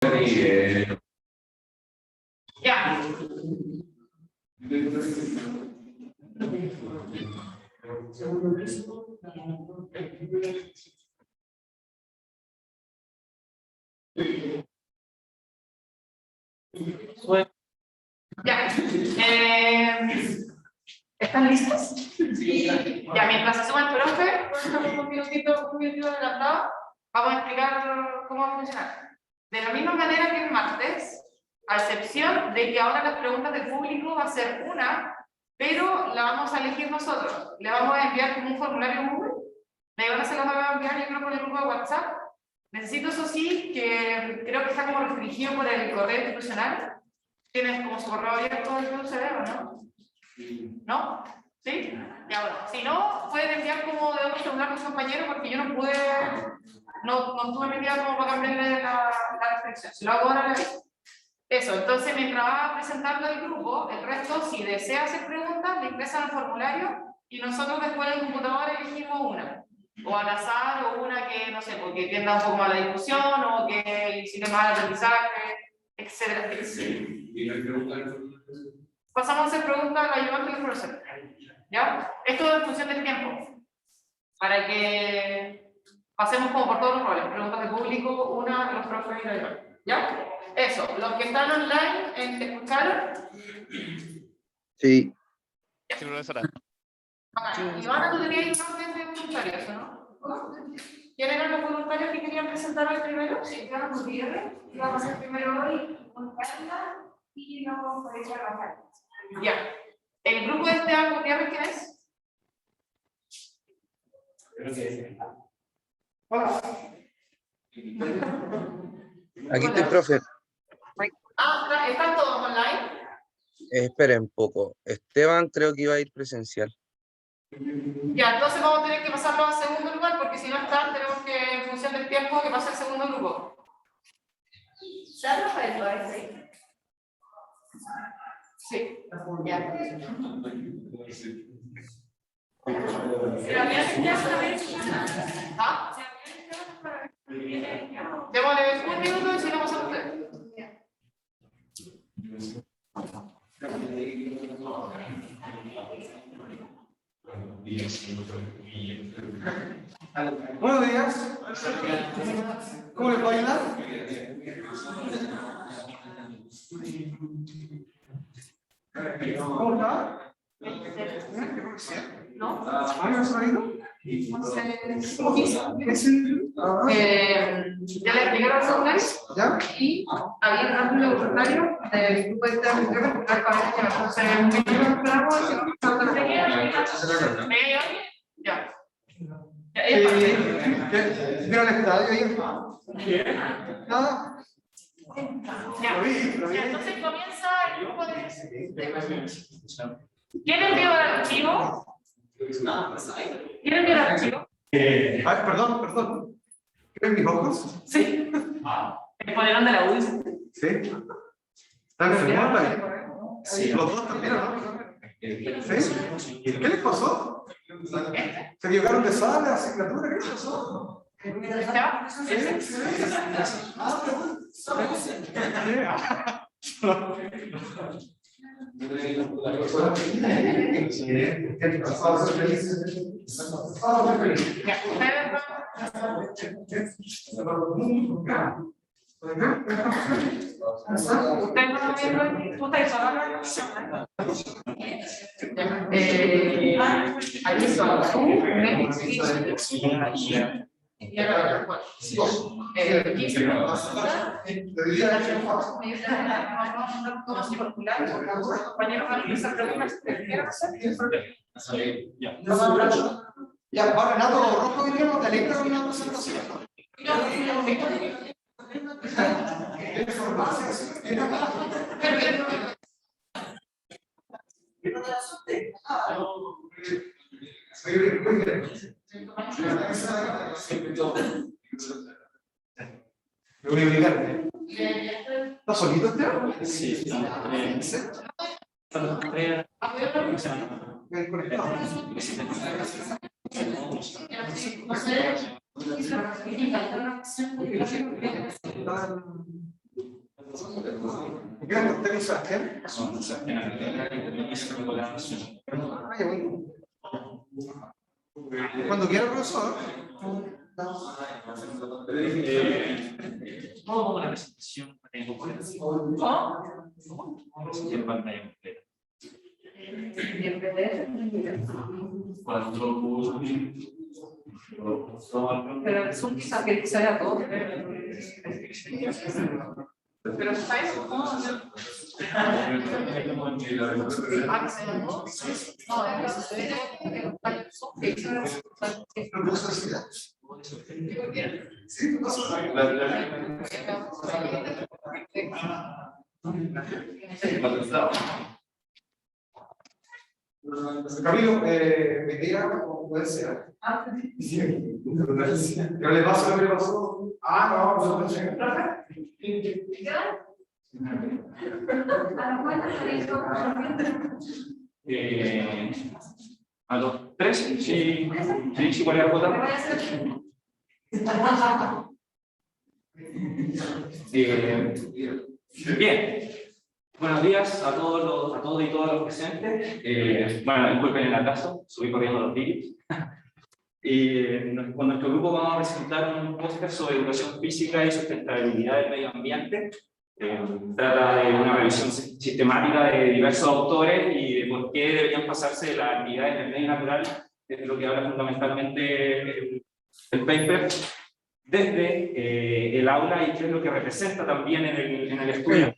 Ya. Ya. ¿Están listos? Ya, mientras se suma el profe, un minutito adelantado, vamos a explicar cómo va a funcionar. De la misma manera que el martes, a excepción de que ahora las preguntas del público va a ser una, pero la vamos a elegir nosotros. Le vamos a enviar como un formulario Google. Ahora se las voy a enviar, yo creo, por el grupo de WhatsApp. Necesito, eso sí, que creo que está como restringido por el correo institucional. ¿Tienes como su correo abierto el UCB o no? ¿No? ¿Sí? Ya, bueno. Si no, pueden enviar como de otro celular a los compañeros porque yo no pude, no estuve metida como para cambiarle la restricción. Si lo hago ahora, le aviso. Eso, entonces mientras va presentando el grupo, el resto, si desea hacer preguntas, le ingresan al formulario y nosotros después en el computador elegimos una. O al azar, o una que, no sé, porque tienda un poco más la discusión, o que incite más al aprendizaje, etcétera, etcétera. Pasamos a hacer preguntas al ayudante del profesor. ¿Ya? Esto es en función del tiempo. Para que pasemos como por todos los roles. Preguntas de público, una, los profes y la ayudante. ¿Ya? Eso. Los que están online, ¿escucharon? Sí. Sí, profesora. Ivana, tú tenías orden de voluntarios, ¿no? ¿Quién eran los voluntarios que querían presentar hoy primero? Sí, Ivana Gutiérrez. Vamos a hacer primero hoy con Carla y luego por ella Rafael. Ya. ¿El grupo de Esteban Gutiérrez quién es? Hola. Aquí estoy, profe. ¿Están todos online? Esperen un poco. Esteban creo que iba a ir presencial. Ya, entonces vamos a tener que pasarlo a segundo lugar porque si no están, tenemos que, en función del tiempo, que pase al segundo grupo. ¿Ya Rafael? Sí. Ya. ¿Ah? Démosle un minuto y si no pasamos a usted. Buenos días. ¿Cómo le puedo ayudar? ¿Cómo está? ¿No? ¿Hay un sonido? Ya le explicaron los formularios ¿Ya? y había un cambio de voluntario del grupo de para que entonces ya. ¿Vieron el estadio ahí? Nada. Ya, entonces comienza el grupo de... ¿Quién envió el archivo? ¿Quién envió el archivo? Ay, perdón. ¿Ven mis ojos? Sí. El polerón de la UIS. Sí. ¿Están enfermos? Sí. Los dos también, ¿no? ¿Sí? ¿Qué les pasó? ¿Se equivocaron de sala, asignatura? ¿Qué les pasó? ¿Ya? Ya, va Renato Rojo, diríamos, de Electra en una presentación. Me voy a obligar. ¿Estás solito, Esteban? Sí. ¿Usted Sebastián? Cuando quiera, profesor. Vamos a la presentación. En pantalla completa. Pero el Zoom quizás que se vea todo. Pero está eso, ¿cómo? Camilo, me queda como puede ser. Sí, pero le paso lo que le pasó. No, no sé. A los 3, sí, sí, ¿cuál era la cuota? Bien, buenos días a todos y todas los presentes. Bueno, disculpen el atraso, subí corriendo los vídeos. Con nuestro grupo vamos a presentar un podcast sobre educación física y sustentabilidad del medio ambiente. Trata de una revisión sistemática de diversos autores y de por qué deberían pasarse las actividades en el medio natural, desde lo que habla fundamentalmente el paper, desde el aula y qué es lo que representa también en el estudio.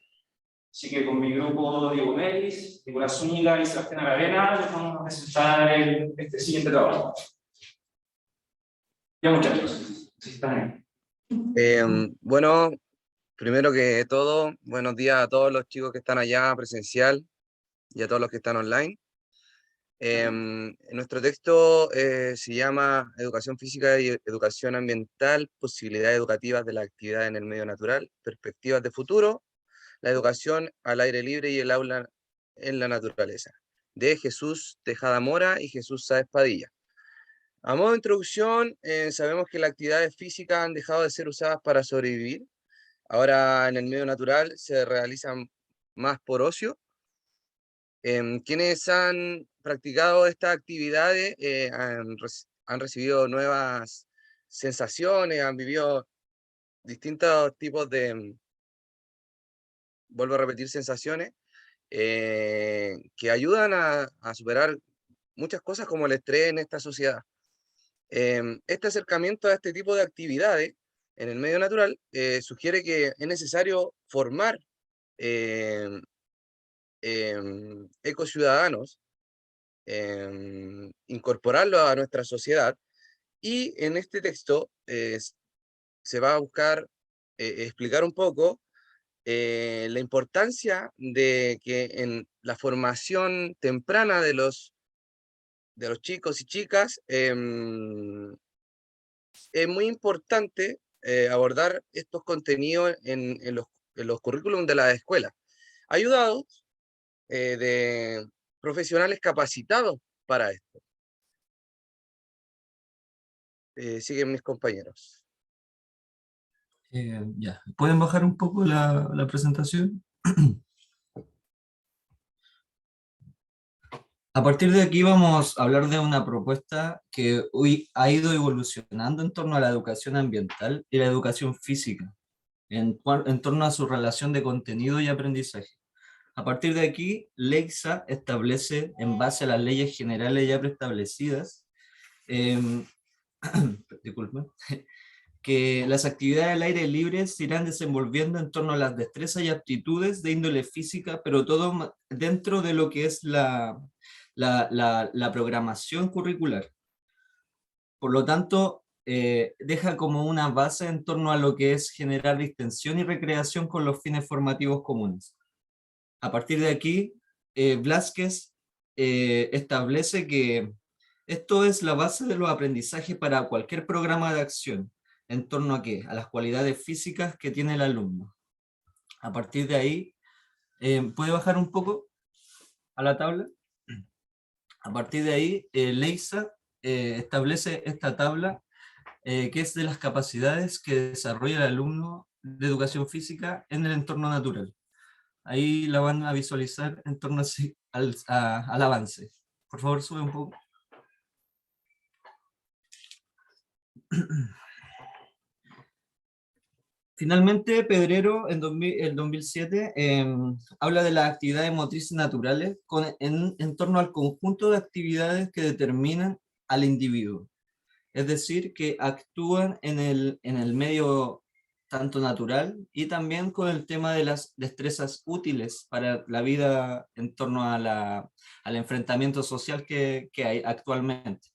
Así que con mi grupo Diego Melis, Nicolás Zúñiga y Sebastián Aravena les vamos a presentar este siguiente trabajo. Ya muchachos, ¿sí están ahí? Bueno, primero que todo, buenos días a todos los chicos que están allá presencial y a todos los que están online. Nuestro texto se llama Educación Física y Educación Ambiental, posibilidades educativas de la actividad en el medio natural, perspectivas de futuro, la educación al aire libre y el aula en la naturaleza, de Jesús Tejada Mora y Jesús Sáez Padilla. A modo de introducción, sabemos que las actividades físicas han dejado de ser usadas para sobrevivir. Ahora en el medio natural se realizan más por ocio. Quienes han practicado estas actividades han recibido nuevas sensaciones, han vivido distintos tipos de, vuelvo a repetir, sensaciones que ayudan a superar muchas cosas como el estrés en esta sociedad. Este acercamiento a este tipo de actividades en el medio natural sugiere que es necesario formar ecociudadanos, incorporarlo a nuestra sociedad, y en este texto se va a buscar explicar un poco la importancia de que en la formación temprana de los chicos y chicas es muy importante abordar estos contenidos en los currículums de la escuela, ayudados de profesionales capacitados para esto. Siguen mis compañeros. Ya, ¿pueden bajar un poco la presentación? A partir de aquí vamos a hablar de una propuesta que hoy ha ido evolucionando en torno a la educación ambiental y la educación física, en torno a su relación de contenido y aprendizaje. A partir de aquí, Leixa establece, en base a las leyes generales ya preestablecidas, disculpen, que las actividades al aire libre se irán desenvolviendo en torno a las destrezas y aptitudes de índole física, pero todo dentro de lo que es la programación curricular. Por lo tanto, deja como una base en torno a lo que es generar distensión y recreación con los fines formativos comunes. A partir de aquí, Blázquez establece que esto es la base de los aprendizajes para cualquier programa de acción. ¿En torno a qué? A las cualidades físicas que tiene el alumno. A partir de ahí, ¿puede bajar un poco a la tabla? A partir de ahí, Leixa establece esta tabla que es de las capacidades que desarrolla el alumno de educación física en el entorno natural. Ahí la van a visualizar en torno al avance. Por favor, sube un poco. Finalmente, Pedrero, en 2007, habla de las actividades motrices naturales en torno al conjunto de actividades que determinan al individuo. Es decir, que actúan en el medio tanto natural y también con el tema de las destrezas útiles para la vida en torno al enfrentamiento social que hay actualmente.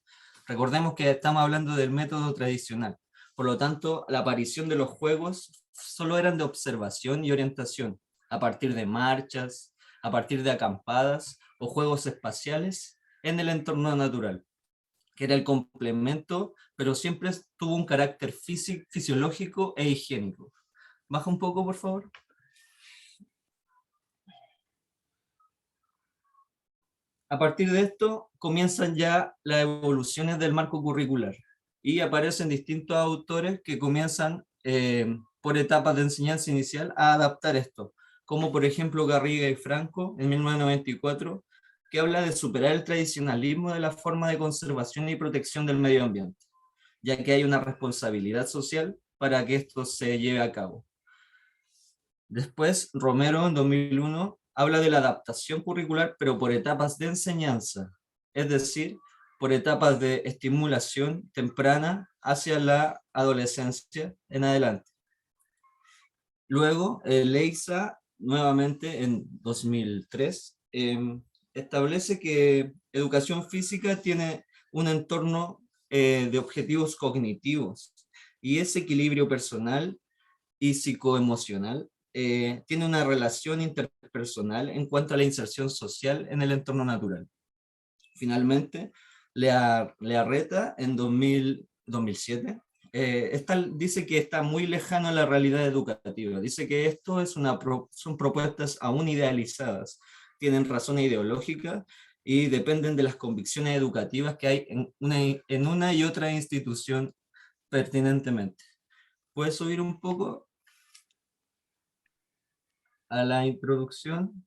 Recordemos que estamos hablando del método tradicional. Por lo tanto, la aparición de los juegos solo eran de observación y orientación, a partir de marchas, a partir de acampadas o juegos espaciales en el entorno natural, que era el complemento, pero siempre tuvo un carácter fisiológico e higiénico. Baja un poco, por favor. A partir de esto comienzan ya las evoluciones del marco curricular y aparecen distintos autores que comienzan por etapas de enseñanza inicial a adaptar esto, como por ejemplo Garriga y Franco en 1994, que habla de superar el tradicionalismo de la forma de conservación y protección del medio ambiente, ya que hay una responsabilidad social para que esto se lleve a cabo. Después, Romero en 2001 habla de la adaptación curricular, pero por etapas de enseñanza, es decir, por etapas de estimulación temprana hacia la adolescencia en adelante. Luego, Leiza, nuevamente en 2003, establece que educación física tiene un entorno de objetivos cognitivos y ese equilibrio personal y psicoemocional tiene una relación interpersonal en cuanto a la inserción social en el entorno natural. Finalmente, Learreta en 2007 dice que está muy lejano a la realidad educativa. Dice que esto son propuestas aún idealizadas, tienen razones ideológicas y dependen de las convicciones educativas que hay en una y otra institución pertinentemente. ¿Puedes subir un poco a la introducción?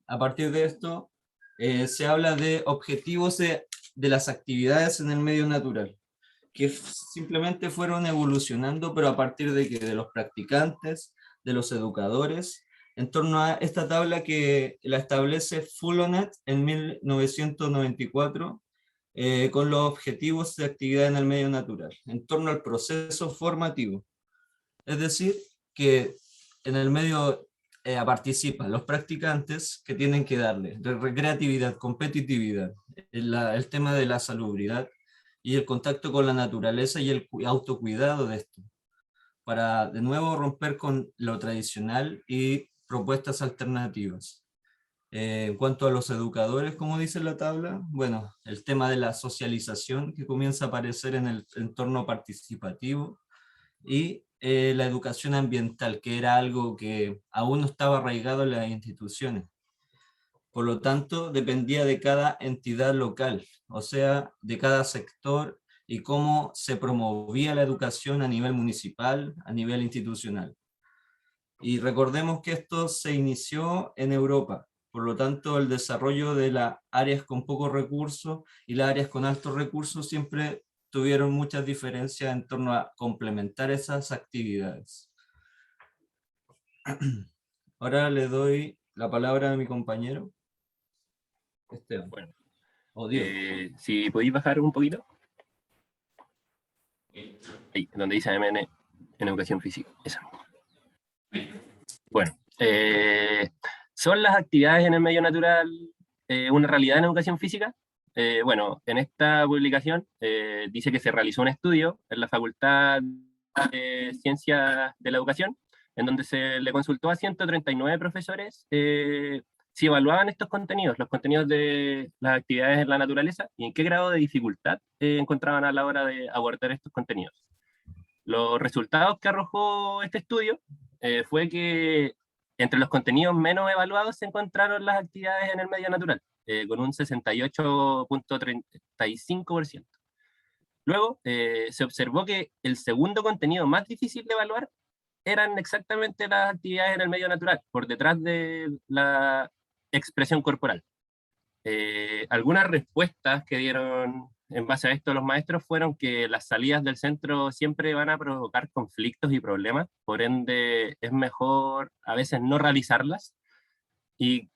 A partir de esto, se habla de objetivos de las actividades en el medio natural, que simplemente fueron evolucionando, pero a partir de los practicantes, de los educadores, en torno a esta tabla que la establece Fullonet en 1994, con los objetivos de actividad en el medio natural, en torno al proceso formativo. Es decir, que en el medio participan los practicantes que tienen que darle recreatividad, competitividad, el tema de la salubridad y el contacto con la naturaleza y el autocuidado de esto, para de nuevo romper con lo tradicional y propuestas alternativas. En cuanto a los educadores, como dice la tabla, bueno, el tema de la socialización que comienza a aparecer en el entorno participativo y la educación ambiental, que era algo que aún no estaba arraigado en las instituciones. Por lo tanto, dependía de cada entidad local, o sea, de cada sector y cómo se promovía la educación a nivel municipal, a nivel institucional. Y recordemos que esto se inició en Europa, por lo tanto el desarrollo de las áreas con pocos recursos y las áreas con altos recursos siempre tuvieron muchas diferencias en torno a complementar esas actividades. Ahora le doy la palabra a mi compañero Esteban. Bueno, O Diego. si podéis bajar un poquito. Ahí, donde dice AMN en educación física. Esa. Bueno, ¿son las actividades en el medio natural una realidad en educación física? Bueno, en esta publicación dice que se realizó un estudio en la Facultad de Ciencias de la Educación, en donde se le consultó a 139 profesores si evaluaban estos contenidos, los contenidos de las actividades en la naturaleza, y en qué grado de dificultad encontraban a la hora de abordar estos contenidos. Los resultados que arrojó este estudio fue que entre los contenidos menos evaluados se encontraron las actividades en el medio natural, con un 68.35%. Luego, se observó que el segundo contenido más difícil de evaluar eran exactamente las actividades en el medio natural, por detrás de la expresión corporal. Algunas respuestas que dieron en base a esto los maestros fueron que las salidas del centro siempre van a provocar conflictos y problemas, por ende es mejor a veces no realizarlas, y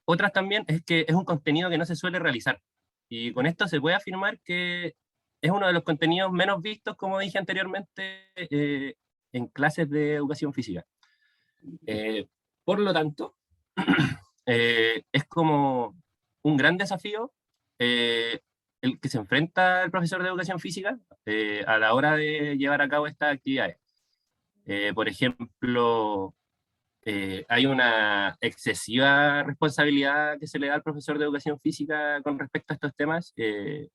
otras también es que es un contenido que no se suele realizar, y con esto se puede afirmar que es uno de los contenidos menos vistos, como dije anteriormente, en clases de educación física. Por lo tanto, es como un gran desafío el que se enfrenta el profesor de educación física a la hora de llevar a cabo estas actividades. Por ejemplo, hay una excesiva responsabilidad que se le da al profesor de educación física con respecto a estos temas,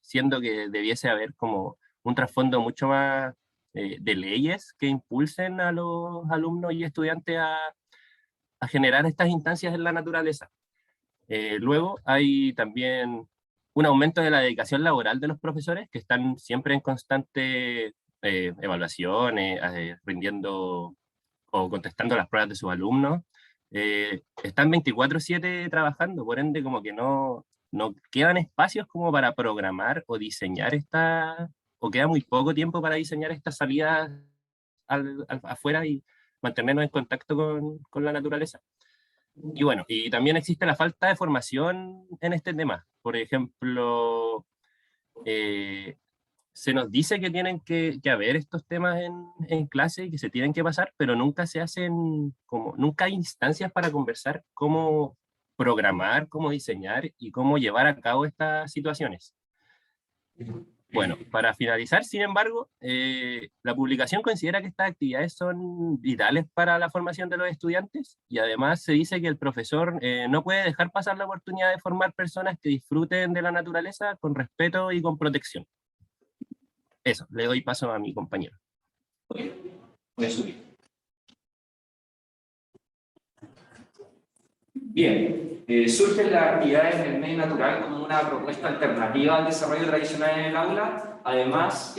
siendo que debiese haber como un trasfondo mucho más de leyes que impulsen a los alumnos y estudiantes a generar estas instancias en la naturaleza. Luego hay también un aumento de la dedicación laboral de los profesores, que están siempre en constante evaluaciones, rindiendo o contestando las pruebas de sus alumnos. Están 24/7 trabajando, por ende como que no quedan espacios como para programar o diseñar o queda muy poco tiempo para diseñar estas salidas afuera y mantenernos en contacto con la naturaleza. Y bueno, y también existe la falta de formación en este tema. Por ejemplo, se nos dice que tienen que haber estos temas en clase y que se tienen que pasar, pero nunca se hacen, nunca hay instancias para conversar cómo programar, cómo diseñar y cómo llevar a cabo estas situaciones. Bueno, para finalizar, sin embargo, la publicación considera que estas actividades son vitales para la formación de los estudiantes, y además se dice que el profesor no puede dejar pasar la oportunidad de formar personas que disfruten de la naturaleza con respeto y con protección. Eso, le doy paso a mi compañero. Voy a subir. Bien, surgen las actividades en el medio natural como una propuesta alternativa al desarrollo tradicional en el aula. Además,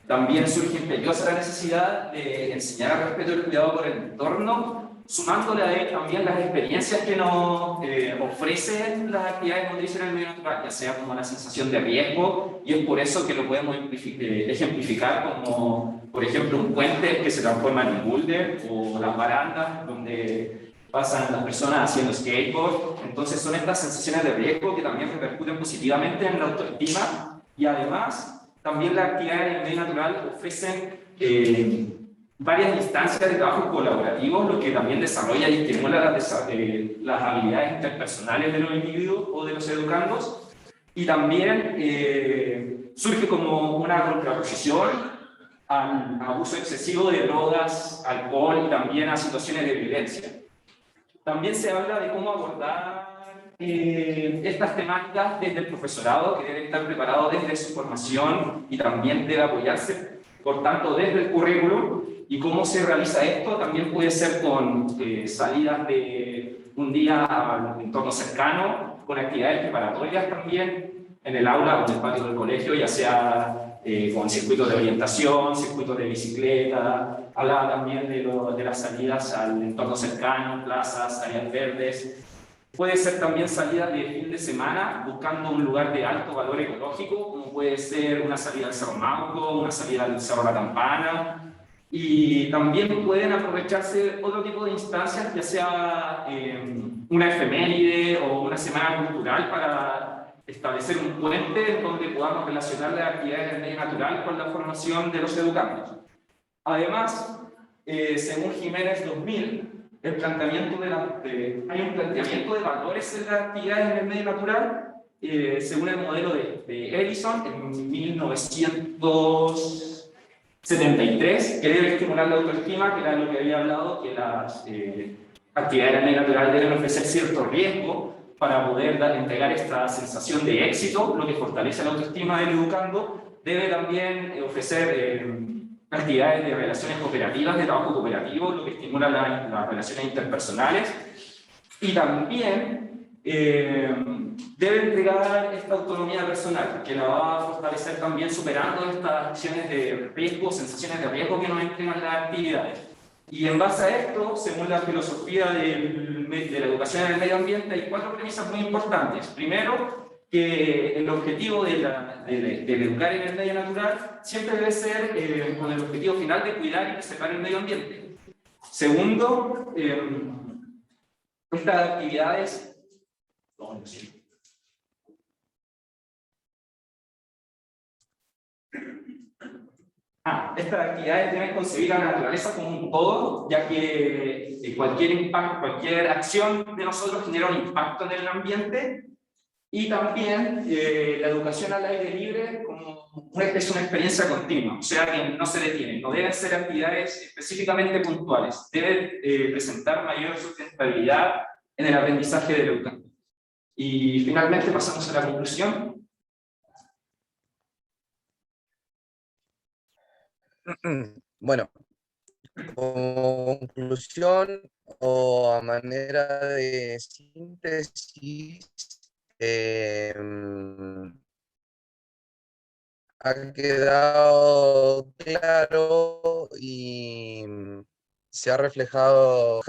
también surge imperiosa la necesidad de enseñar el respeto y el cuidado por el entorno, sumándole a él también las experiencias que nos ofrecen las actividades donde dicen en el medio natural, ya sea como la sensación de riesgo, y es por eso que lo podemos ejemplificar como, por ejemplo, un puente que se transforma en un boulder, o las barandas donde pasan las personas haciendo skateboard. Entonces son estas sensaciones de riesgo que también repercuten positivamente en la autoestima, y además también las actividades en el medio natural ofrecen varias instancias de trabajo colaborativos, lo que también desarrolla y estimula las habilidades interpersonales de los individuos o de los educandos, y también surge como una contraposición al abuso excesivo de drogas, alcohol y también a situaciones de violencia. También se habla de cómo abordar estas temáticas desde el profesorado, que debe estar preparado desde su formación y también debe apoyarse, por tanto, desde el currículum. Y cómo se realiza esto también puede ser con salidas de un día al entorno cercano, con actividades preparatorias también en el aula o en el patio del colegio, ya sea con circuitos de orientación, circuitos de bicicleta. Hablaba también de las salidas al entorno cercano, plazas, áreas verdes. Puede ser también salidas de fin de semana, buscando un lugar de alto valor ecológico, como puede ser una salida al Cerro Mauco, una salida al Cerro La Campana. Y también pueden aprovecharse otro tipo de instancias, ya sea una efeméride o una semana cultural, para establecer un puente en donde podamos relacionar las actividades del medio natural con la formación de los educandos. Además, según Jiménez 2000, hay un planteamiento de valores en las actividades en el medio natural, según el modelo de Edison en 1973, que debe estimular la autoestima, que era lo que había hablado, que las actividades en el medio natural deben ofrecer cierto riesgo para poder entregar esta sensación de éxito, lo que fortalece la autoestima del educando. Debe también ofrecer actividades de relaciones cooperativas, de trabajo cooperativo, lo que estimula las relaciones interpersonales. Y también debe entregar esta autonomía personal, que la va a fortalecer también superando estas acciones de riesgo, sensaciones de riesgo que nos entregan las actividades. Y en base a esto, según la filosofía de la educación en el medio ambiente, hay 4 premisas muy importantes. Primero, que el objetivo de educar en el medio natural siempre debe ser con el objetivo final de cuidar y preservar el medio ambiente. Segundo, estas actividades... Estas actividades deben concebir a la naturaleza como un todo, ya que cualquier impacto, cualquier acción de nosotros genera un impacto en el ambiente. Y también la educación al aire libre es una experiencia continua, o sea que no se detiene, no deben ser actividades específicamente puntuales, deben presentar mayor sustentabilidad en el aprendizaje del educando. Y finalmente pasamos a la conclusión. Bueno, como conclusión o a manera de síntesis, ha quedado claro y se ha reflejado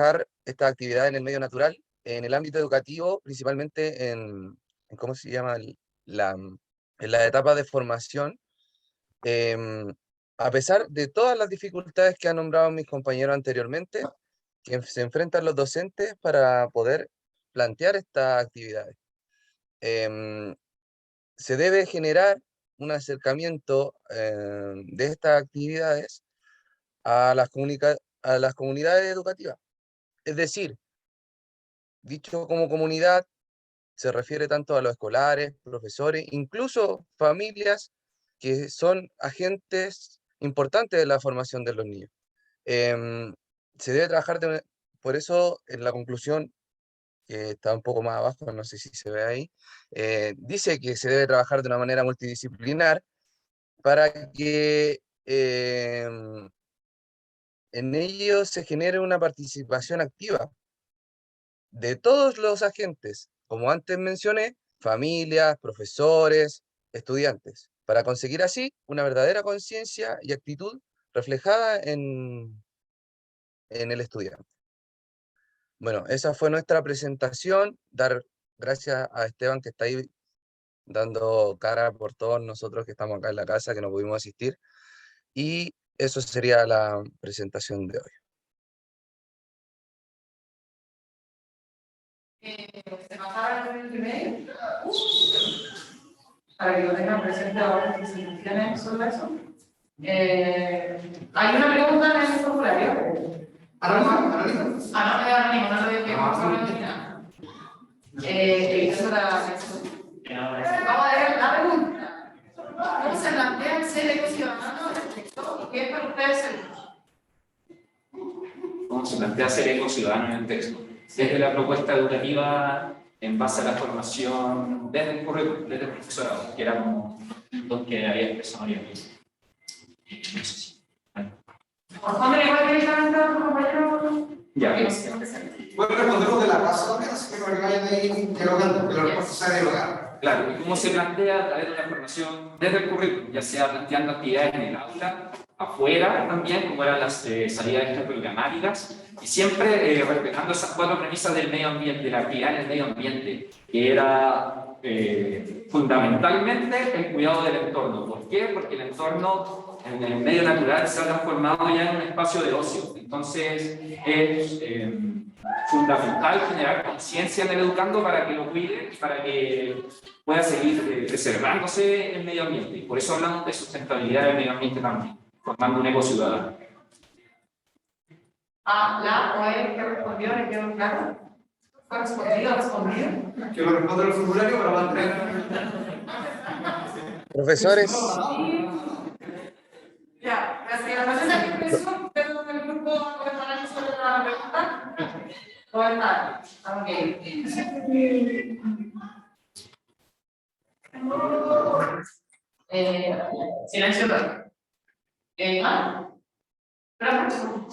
esta actividad en el medio natural, en el ámbito educativo, principalmente en ¿cómo se llama? En la etapa de formación. A pesar de todas las dificultades que han nombrado mis compañeros anteriormente, que se enfrentan los docentes para poder plantear estas actividades. Se debe generar un acercamiento de estas actividades a las comunidades educativas. Es decir, dicho como comunidad, se refiere tanto a los escolares, profesores, incluso familias que son agentes importantes de la formación de los niños. Se debe trabajar, por eso en la conclusión, que está un poco más abajo, no sé si se ve ahí, dice que se debe trabajar de una manera multidisciplinar para que en ello se genere una participación activa de todos los agentes, como antes mencioné, familias, profesores, estudiantes, para conseguir así una verdadera conciencia y actitud reflejada en el estudiante. Bueno, esa fue nuestra presentación. Dar gracias a Esteban, que está ahí dando cara por todos nosotros que estamos acá en la casa, que no pudimos asistir. Y eso sería la presentación de hoy. Se pasaba el primer para que lo tengan presente ahora que se tienen sobre eso. Hay una pregunta en el formulario. ¿Anónimo? No lo dije, eso era vamos a ver la pregunta. ¿Cómo se plantea el ser ecociudadano en el texto y qué es para ustedes el ¿Cómo se plantea ser ecociudadano en el texto? Desde la propuesta educativa en base a la formación desde el currículum, desde el profesorado, que era como lo que había expresado yo. No sé si. Responde igual directamente a tu compañero. Ya. Pueden responderlo de la casa también, así que para que vayan ahí dialogando, que la respuesta sea dialogar. Claro, y cómo se plantea a través de la formación desde el currículum, ya sea planteando actividades en el aula, afuera también, como eran las salidas extraprogramáticas, y siempre respetando esas 4 premisas del medio ambiente, de la actividad en el medio ambiente, que era fundamentalmente el cuidado del entorno. ¿Por qué? Porque el entorno en el medio natural se ha transformado ya en un espacio de ocio. Entonces es fundamental generar conciencia en el educando para que lo cuide y para que pueda seguir preservándose el medio ambiente. Y por eso hablamos de sustentabilidad del medio ambiente también, formando un ecociudadano. La o él que respondió, ¿le quedó claro? ¿Fue respondido? Que lo responda el formulario para mantener. Profesores. Ya, gracias. No sé si hay impresión, pero en el grupo que para sobre la pregunta. ¿Cómo está? Ok. Silencio.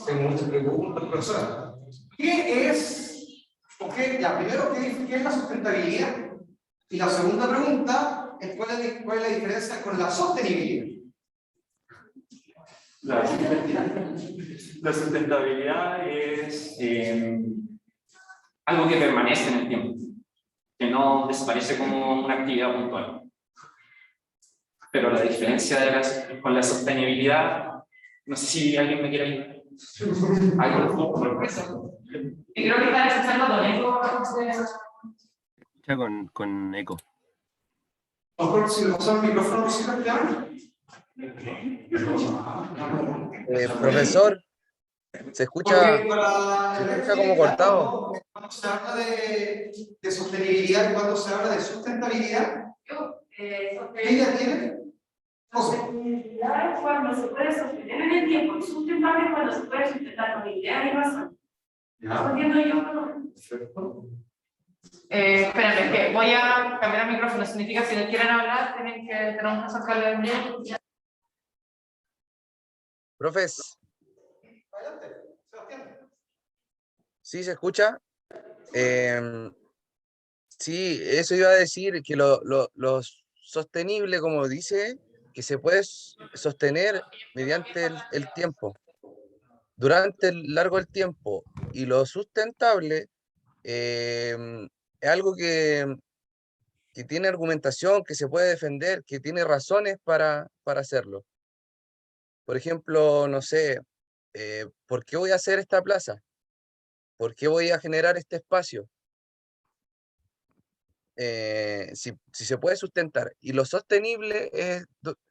Tengo muchas preguntas, profesora. ¿Qué es o qué primero, ¿qué es la sustentabilidad? Y la segunda pregunta es ¿cuál es la diferencia con la sostenibilidad? La sustentabilidad es algo que permanece en el tiempo, que no desaparece como una actividad puntual. Pero la diferencia con la sostenibilidad, no sé si alguien me quiere ayudar. Y creo que están escuchando con eco. Escucha con eco. Mejor si le pasamos el micrófono, ¿sí? Profesor, se escucha como cortado. Cuando se habla de sostenibilidad y cuando se habla de sustentabilidad, ¿qué idea tiene? Sostenibilidad es cuando se puede sostener en el tiempo, y sustentable es cuando se puede sustentar con ideas y razón. ¿Lo entiendo yo? Espérame, que voy a cambiar el micrófono. Significa que si no quieren hablar, tenemos que sacarle el micrófono. Profes, Adelante, Sebastián. ¿sí se escucha? Sí, eso iba a decir, que lo sostenible, como dice, que se puede sostener mediante el tiempo, durante el largo del tiempo, y lo sustentable es algo que tiene argumentación, que se puede defender, que tiene razones para hacerlo. Por ejemplo, no sé, ¿por qué voy a hacer esta plaza? ¿Por qué voy a generar este espacio? Si se puede sustentar. Y lo sostenible es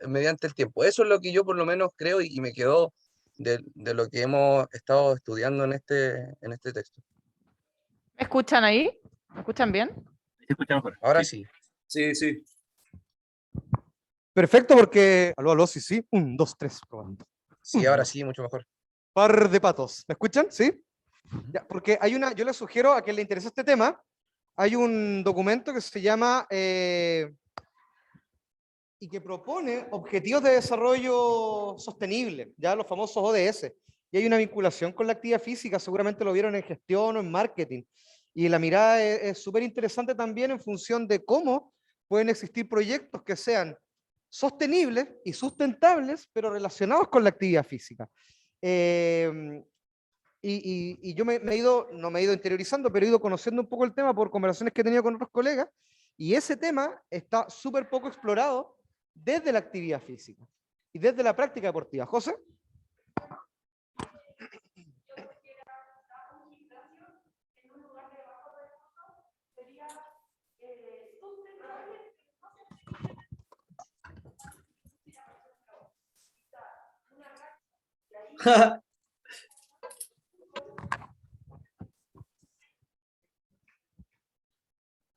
mediante el tiempo. Eso es lo que yo por lo menos creo y me quedó de lo que hemos estado estudiando en este texto. ¿Me escuchan ahí? ¿Me escuchan bien? ¿Se escucha mejor? Ahora Sí. sí. Sí. Perfecto, porque. Aló, sí. 1, 2, 3, probando. Sí, ahora sí, mucho mejor. Par de patos. ¿Me escuchan? ¿Sí? Ya, porque yo les sugiero a quien le interesa este tema, hay un documento que se llama y que propone Objetivos de Desarrollo Sostenible, ya los famosos ODS. Y hay una vinculación con la actividad física, seguramente lo vieron en gestión o en marketing. Y la mirada es súper interesante también en función de cómo pueden existir proyectos que sean sostenibles y sustentables, pero relacionados con la actividad física. Y yo me he ido, no me he ido interiorizando, pero he ido conociendo un poco el tema por conversaciones que he tenido con otros colegas, y ese tema está súper poco explorado desde la actividad física y desde la práctica deportiva. José.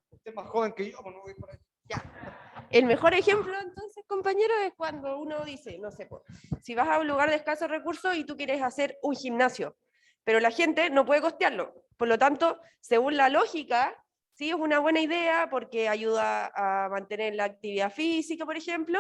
Usted es más joven que yo, pues no voy por ahí. Ya. El mejor ejemplo, entonces, compañero, es cuando uno dice, no sé, pues, si vas a un lugar de escasos recursos y tú quieres hacer un gimnasio, pero la gente no puede costearlo. Por lo tanto, según la lógica, sí es una buena idea porque ayuda a mantener la actividad física, por ejemplo,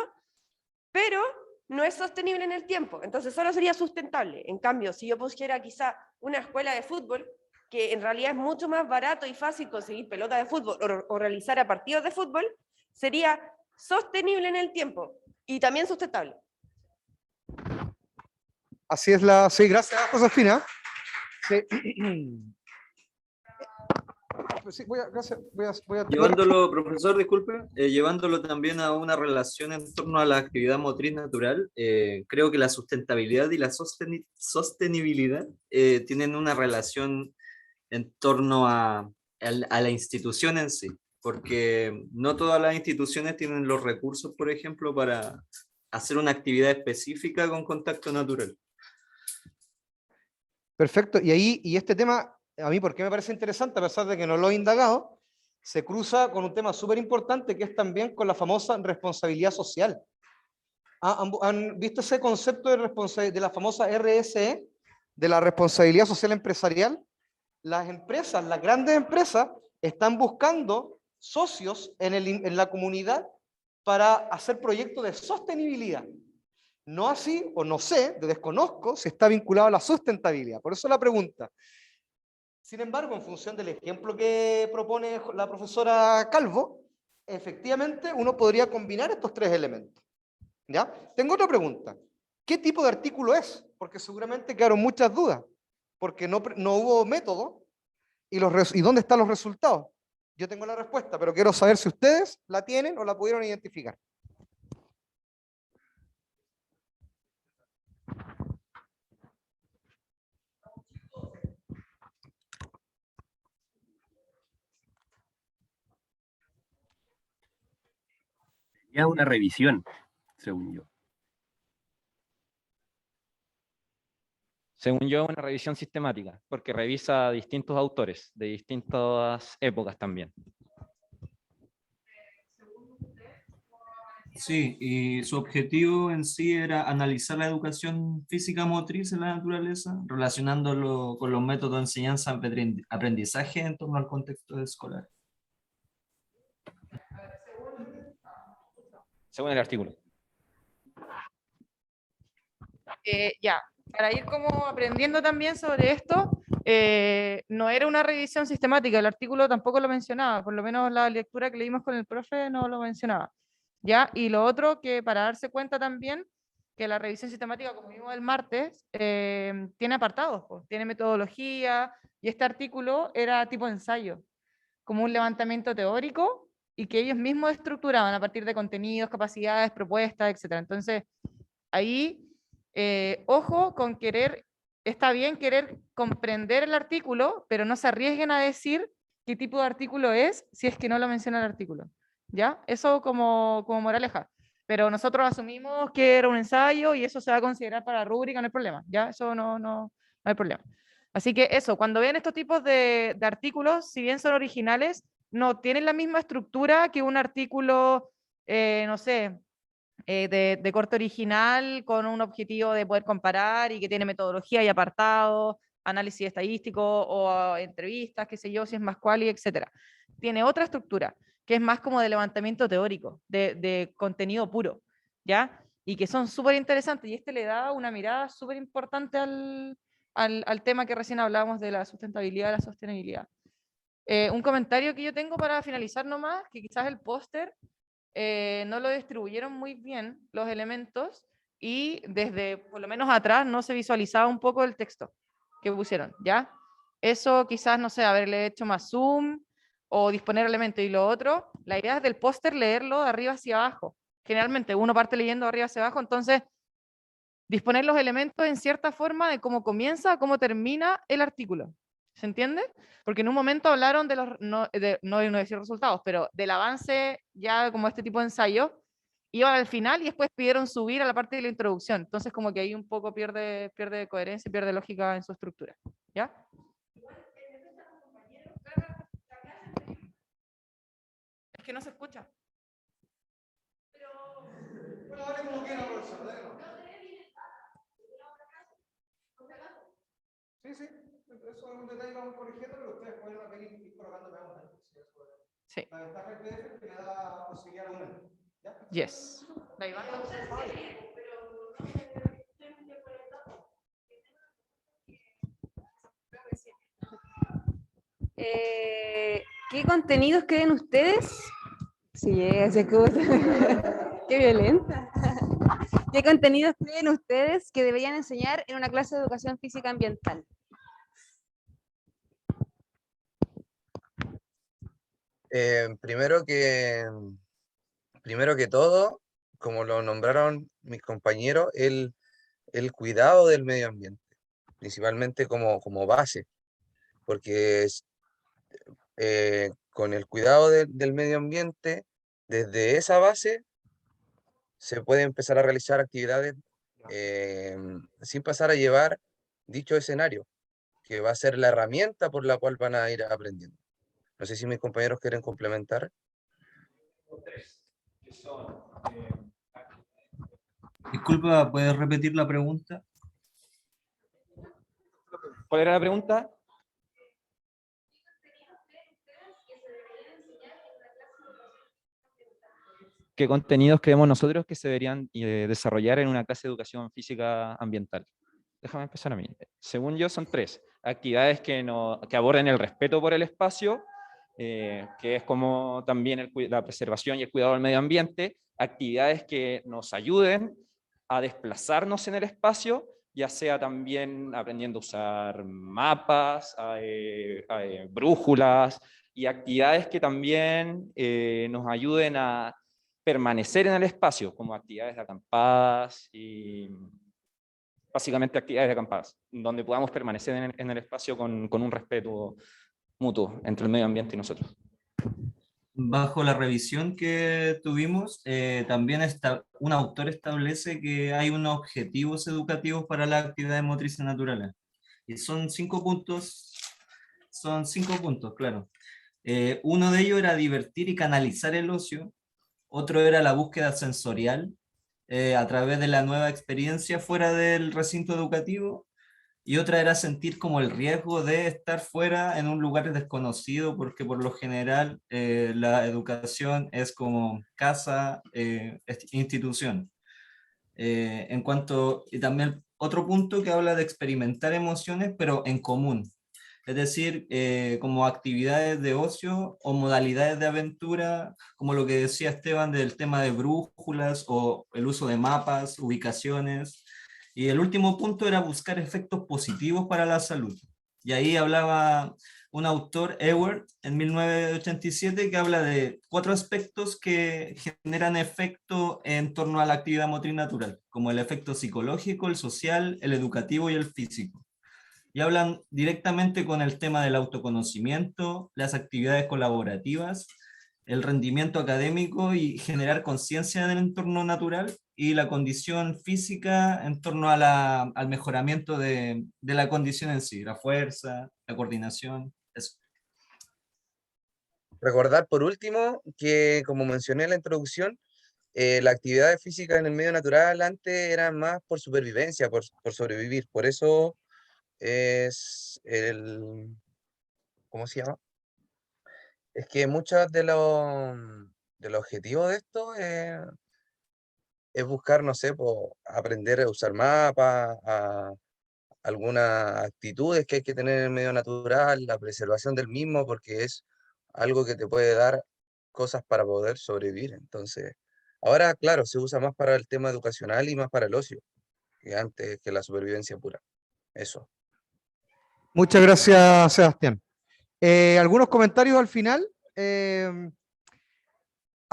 pero no es sostenible en el tiempo. Entonces, solo sería sustentable. En cambio, si yo pusiera quizá una escuela de fútbol, que en realidad es mucho más barato y fácil conseguir pelota de fútbol o realizar a partidos de fútbol, sería sostenible en el tiempo y también sustentable. Así es sí, gracias, Josefina. Sí. Sí, voy a Llevándolo, profesor, disculpe, llevándolo también a una relación en torno a la actividad motriz natural, creo que la sustentabilidad y la sostenibilidad tienen una relación en torno a la institución en sí, porque no todas las instituciones tienen los recursos, por ejemplo, para hacer una actividad específica con contacto natural. Perfecto, y este tema, a mí, ¿por qué me parece interesante? A pesar de que no lo he indagado, se cruza con un tema súper importante que es también con la famosa responsabilidad social. ¿Han visto ese concepto de la famosa RSE, de la responsabilidad social empresarial? Las empresas, las grandes empresas, están buscando socios en la comunidad para hacer proyectos de sostenibilidad. No así, o no sé, desconozco si está vinculado a la sustentabilidad. Por eso la pregunta, Sin embargo, en función del ejemplo que propone la profesora Calvo, efectivamente uno podría combinar estos tres elementos. ¿Ya? Tengo otra pregunta. ¿Qué tipo de artículo es? Porque seguramente quedaron muchas dudas, porque no hubo método y dónde están los resultados. Yo tengo la respuesta, pero quiero saber si ustedes la tienen o la pudieron identificar. Ya una revisión, según yo. Según yo, una revisión sistemática, porque revisa a distintos autores de distintas épocas también. Sí, y su objetivo en sí era analizar la educación física motriz en la naturaleza, relacionándolo con los métodos de enseñanza-aprendizaje en torno al contexto escolar. Según el artículo. Ya, para ir como aprendiendo también sobre esto, no era una revisión sistemática, el artículo tampoco lo mencionaba, por lo menos la lectura que leímos con el profe no lo mencionaba. ¿Ya? Y lo otro, que para darse cuenta también que la revisión sistemática, como vimos el martes, tiene apartados, pues, tiene metodología, y este artículo era tipo ensayo, como un levantamiento teórico, y que ellos mismos estructuraban a partir de contenidos, capacidades, propuestas, etc. Entonces, ahí, ojo con querer, está bien querer comprender el artículo, pero no se arriesguen a decir qué tipo de artículo es si es que no lo menciona el artículo. ¿Ya? Eso como moraleja. Pero nosotros asumimos que era un ensayo y eso se va a considerar para la rúbrica, no hay problema. ¿Ya? Eso no hay problema. Así que eso, cuando ven estos tipos de artículos, si bien son originales, no tienen la misma estructura que un artículo, no sé, de corte original con un objetivo de poder comparar y que tiene metodología y apartados, análisis estadístico o entrevistas, qué sé yo, si es más quali, etc. Tiene otra estructura, que es más como de levantamiento teórico, de contenido puro, ¿ya? Y que son súper interesantes y este le da una mirada súper importante al tema que recién hablábamos de la sustentabilidad y la sostenibilidad. Un comentario que yo tengo para finalizar nomás, que quizás el póster no lo distribuyeron muy bien los elementos y desde por lo menos atrás no se visualizaba un poco el texto que pusieron, ¿ya? Eso quizás, no sé, haberle hecho más zoom o disponer elementos. Y lo otro, la idea es del póster leerlo de arriba hacia abajo. Generalmente uno parte leyendo de arriba hacia abajo, entonces disponer los elementos en cierta forma de cómo comienza a cómo termina el artículo. ¿Se entiende? Porque en un momento hablaron de los, no decir resultados, pero del avance ya como este tipo de ensayo, iban al final y después pidieron subir a la parte de la introducción. Entonces como que ahí un poco pierde coherencia, pierde lógica en su estructura. ¿Ya? Es que no se escucha. Bueno, dale como quiera, profesor, dale nomás. Sí, eso es un detalle que vamos corrigiendo, pero ustedes pueden también ir colocando preguntas. Sí. La ventaja del PDF es que le da posibilidad de aumento. ¿Ya? Yes. ¿La Iván? ¿Qué contenidos creen ustedes? Sí, se escucha. Qué violenta. ¿Qué contenidos creen ustedes que deberían enseñar en una clase de educación física ambiental? Primero que todo, como lo nombraron mis compañeros, el cuidado del medio ambiente, principalmente como base, porque con el cuidado del medio ambiente, desde esa base se puede empezar a realizar actividades sin pasar a llevar dicho escenario, que va a ser la herramienta por la cual van a ir aprendiendo. No sé si mis compañeros quieren complementar. Disculpa, ¿puedes repetir la pregunta? ¿Cuál era la pregunta? ¿Qué contenidos creemos nosotros que se deberían desarrollar en una clase de educación física ambiental? Déjame empezar a mí. Según yo son tres. actividades que aborden el respeto por el espacio, que es como también la preservación y el cuidado del medio ambiente, actividades que nos ayuden a desplazarnos en el espacio, ya sea también aprendiendo a usar mapas, brújulas, y actividades que también nos ayuden a permanecer en el espacio, como actividades de acampadas y básicamente actividades de acampadas, donde podamos permanecer en el espacio con un respeto mutuo entre el medio ambiente y nosotros. Bajo la revisión que tuvimos, también un autor establece que hay unos objetivos educativos para las actividades motrices naturales. Y son 5 puntos, claro. Uno de ellos era divertir y canalizar el ocio, otro era la búsqueda sensorial a través de la nueva experiencia fuera del recinto educativo, y otra era sentir como el riesgo de estar fuera en un lugar desconocido, porque por lo general la educación es como casa, institución. Y también otro punto que habla de experimentar emociones, pero en común. Es decir, como actividades de ocio o modalidades de aventura, como lo que decía Esteban del tema de brújulas o el uso de mapas, ubicaciones. Y el último punto era buscar efectos positivos para la salud. Y ahí hablaba un autor, Ewert, en 1987, que habla de 4 aspectos que generan efecto en torno a la actividad motriz natural, como el efecto psicológico, el social, el educativo y el físico. Y hablan directamente con el tema del autoconocimiento, las actividades colaborativas, el rendimiento académico y generar conciencia del entorno natural, y la condición física en torno al mejoramiento de la condición en sí, la fuerza, la coordinación, eso. Recordar por último que, como mencioné en la introducción, la actividad física en el medio natural antes era más por supervivencia, por sobrevivir. Por eso es ¿cómo se llama? Es que muchos de los objetivos de esto es buscar, no sé, aprender a usar mapas, algunas actitudes que hay que tener en el medio natural, la preservación del mismo, porque es algo que te puede dar cosas para poder sobrevivir. Entonces, ahora, claro, se usa más para el tema educacional y más para el ocio, que antes que la supervivencia pura. Eso. Muchas gracias, Sebastián. Algunos comentarios al final.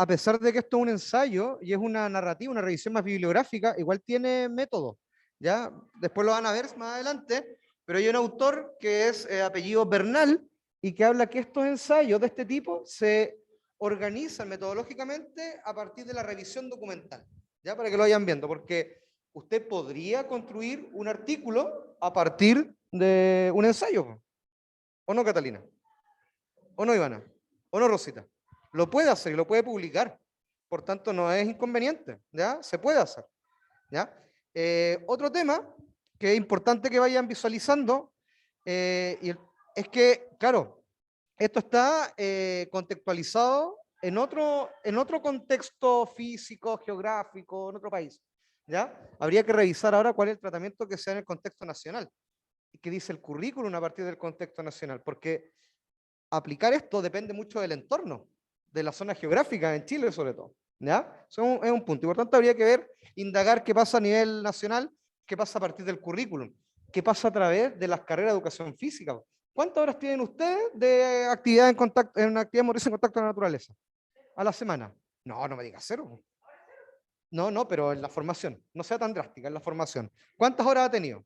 A pesar de que esto es un ensayo y es una narrativa, una revisión más bibliográfica, igual tiene método, ¿ya? Después lo van a ver más adelante, pero hay un autor que es apellido Bernal y que habla que estos ensayos de este tipo se organizan metodológicamente a partir de la revisión documental, ¿ya? Para que lo vayan viendo, porque usted podría construir un artículo a partir de un ensayo, ¿o no, Catalina? ¿O no, Ivana? ¿O no, Rosita? Lo puede hacer y lo puede publicar. Por tanto, no es inconveniente, ¿ya? Se puede hacer, ¿ya? Otro tema que es importante que vayan visualizando es que, claro, esto está contextualizado en otro contexto físico, geográfico, en otro país, ¿ya? Habría que revisar ahora cuál es el tratamiento que se da en el contexto nacional y qué dice el currículum a partir del contexto nacional, porque aplicar esto depende mucho del entorno, de la zona geográfica en Chile sobre todo, ¿ya? Eso es un punto, y por tanto habría que ver, indagar qué pasa a nivel nacional, qué pasa a partir del currículum, qué pasa a través de las carreras de educación física. ¿Cuántas horas tienen ustedes de actividad en actividad motriz en contacto con la naturaleza? ¿A la semana? No, no me digas 0. No, pero en la formación, no sea tan drástica, en la formación. ¿Cuántas horas ha tenido?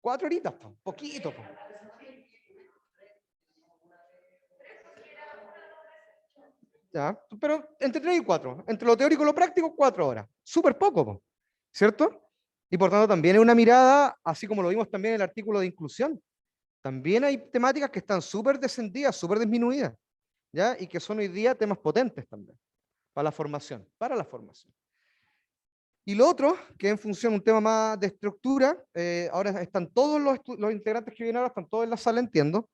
4 horitas, poquito. ¿Ya? Pero entre 3 y 4, entre lo teórico y lo práctico, 4 horas. Súper poco, ¿cierto? Y por tanto también es una mirada, así como lo vimos también en el artículo de inclusión. También hay temáticas que están súper descendidas, súper disminuidas, ¿ya? Y que son hoy día temas potentes también, para la formación. Y lo otro, que en función de un tema más de estructura, ahora están todos los integrantes que vienen ahora, están todos en la sala, entiendo,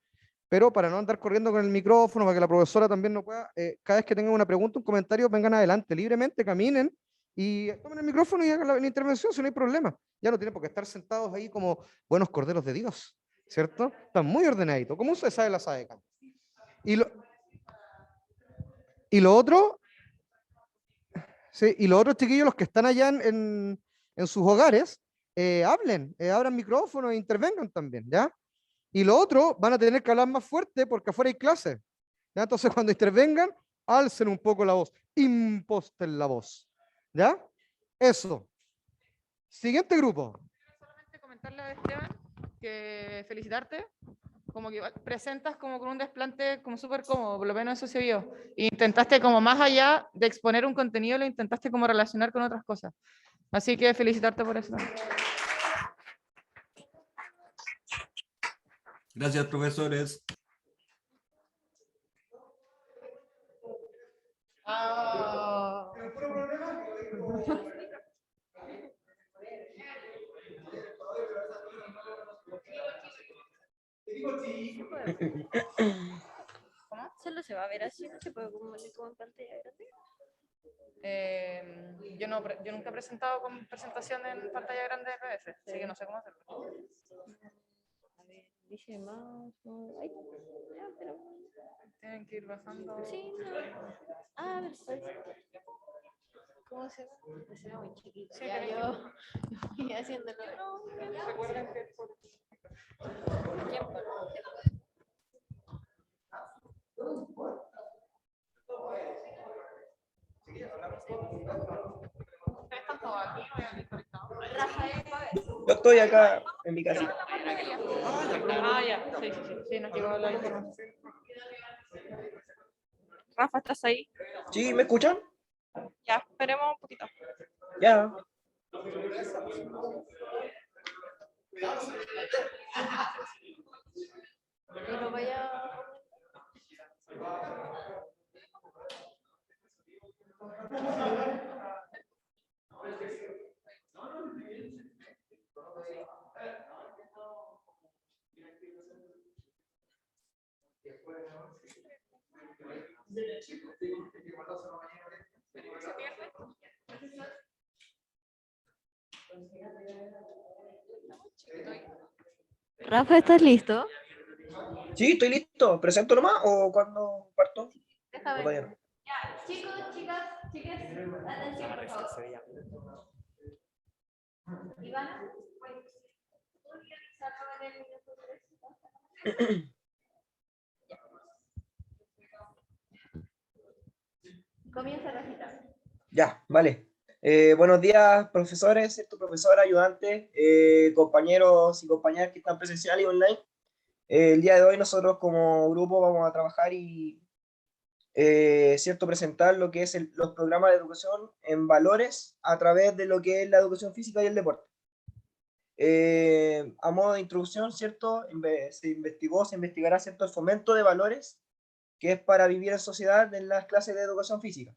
pero para no andar corriendo con el micrófono, para que la profesora también no pueda, cada vez que tengan una pregunta, un comentario, vengan adelante, libremente, caminen y tomen el micrófono y hagan la intervención si no hay problema. Ya no tienen por qué estar sentados ahí como buenos corderos de Dios, ¿cierto? Está muy ordenadito, como usted sabe la sabe de Kant. Y lo otro, sí, y los otros chiquillos, los que están allá en sus hogares, hablen, abran micrófono e intervengan también, ¿ya? Y lo otro, van a tener que hablar más fuerte porque afuera hay clases, ¿ya? Entonces, cuando intervengan, alcen un poco la voz, imposten la voz, ¿ya? Eso. Siguiente grupo. Solamente comentarle a Esteban que felicitarte, como que igual presentas como con un desplante como súper cómodo, por lo menos eso se vio. E intentaste como más allá de exponer un contenido, lo intentaste como relacionar con otras cosas. Así que felicitarte por eso. Gracias, profesores. Ah. ¿Solo se va a ver así? ¿No se puede poner como en pantalla grande? Yo nunca he presentado con presentación en pantalla grande de PDF, así que no sé cómo hacerlo. A ver, dice más. Ay, ya, pero. Tienen que ir bajando. Sí, no. A ver, pues. ¿Cómo se ve? Se ve muy chiquito. Sí, Ya tienen yo voy haciéndolo. Recuerden que Tiempo. ¿Ustedes están todos aquí o hay alguien conectado? Yo estoy acá en mi casita. Ah, ya, sí, sí, sí, sí, nos llegó la información. Rafa, ¿estás ahí? ¿Sí? ¿Me escuchan? Ya, esperemos un poquito. Ya. Y lo vaya. Rafa, ¿estás listo? Sí, estoy listo. ¿Presento nomás o cuando parto? Déjame. O todavía no. Ya, chicos, chicas, atención, por favor. Ivana, ¿podría avisarlo en el minuto 3? Comienza la cita. Ya, vale. Buenos días, profesores, ¿cierto? Profesor, ayudante, compañeros y compañeras que están presencial y online. El día de hoy nosotros como grupo vamos a trabajar y cierto, presentar lo que es los programas de educación en valores a través de lo que es la educación física y el deporte. A modo de introducción, ¿cierto? Se investigará, ¿cierto? El fomento de valores, que es para vivir en sociedad en las clases de educación física.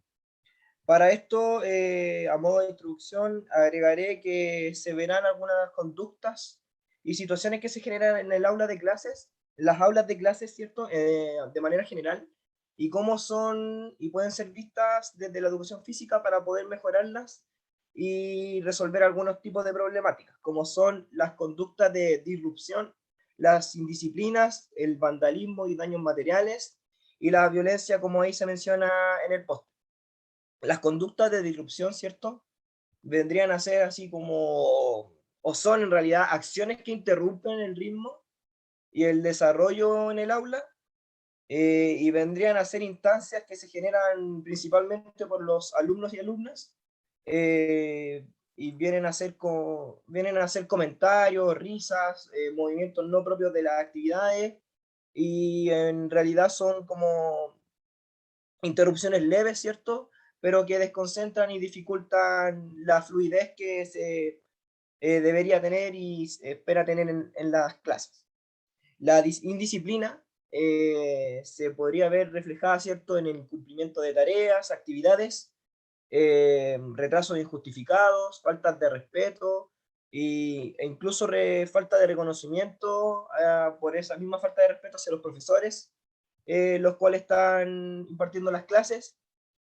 Para esto, a modo de introducción, agregaré que se verán algunas conductas y situaciones que se generan en el aula de clases, las aulas de clases, ¿cierto? De manera general, y cómo son y pueden ser vistas desde la educación física para poder mejorarlas y resolver algunos tipos de problemáticas, como son las conductas de disrupción, las indisciplinas, el vandalismo y daños materiales, y la violencia, como ahí se menciona en el post. Las conductas de disrupción, ¿cierto? Vendrían a ser así como, o son en realidad acciones que interrumpen el ritmo y el desarrollo en el aula, y vendrían a ser instancias que se generan principalmente por los alumnos y alumnas, y vienen a ser comentarios, risas, movimientos no propios de las actividades, y en realidad son como interrupciones leves, ¿cierto? Pero que desconcentran y dificultan la fluidez que se debería tener y espera tener en las clases. La indisciplina se podría ver reflejada, ¿cierto?, en el incumplimiento de tareas, actividades, retrasos injustificados, faltas de respeto e incluso falta de reconocimiento por esa misma falta de respeto hacia los profesores, los cuales están impartiendo las clases,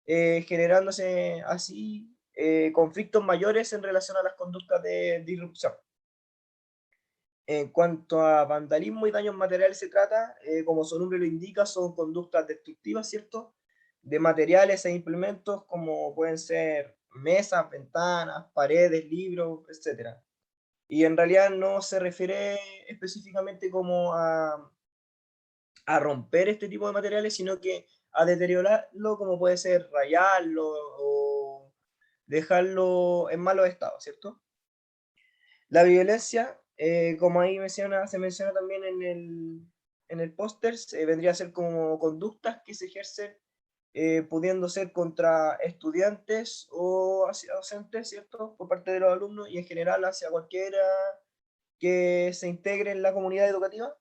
generándose así conflictos mayores en relación a las conductas de disrupción. En cuanto a vandalismo y daños materiales se trata, como su nombre lo indica, son conductas destructivas, ¿cierto? De materiales e implementos como pueden ser mesas, ventanas, paredes, libros, etc. Y en realidad no se refiere específicamente como a romper este tipo de materiales, sino que a deteriorarlo, como puede ser rayarlo o dejarlo en malos estados, ¿cierto? La violencia, como ahí se menciona también en el póster, vendría a ser como conductas que se ejercen pudiendo ser contra estudiantes o hacia docentes, ¿cierto? Por parte de los alumnos y en general hacia cualquiera que se integre en la comunidad educativa.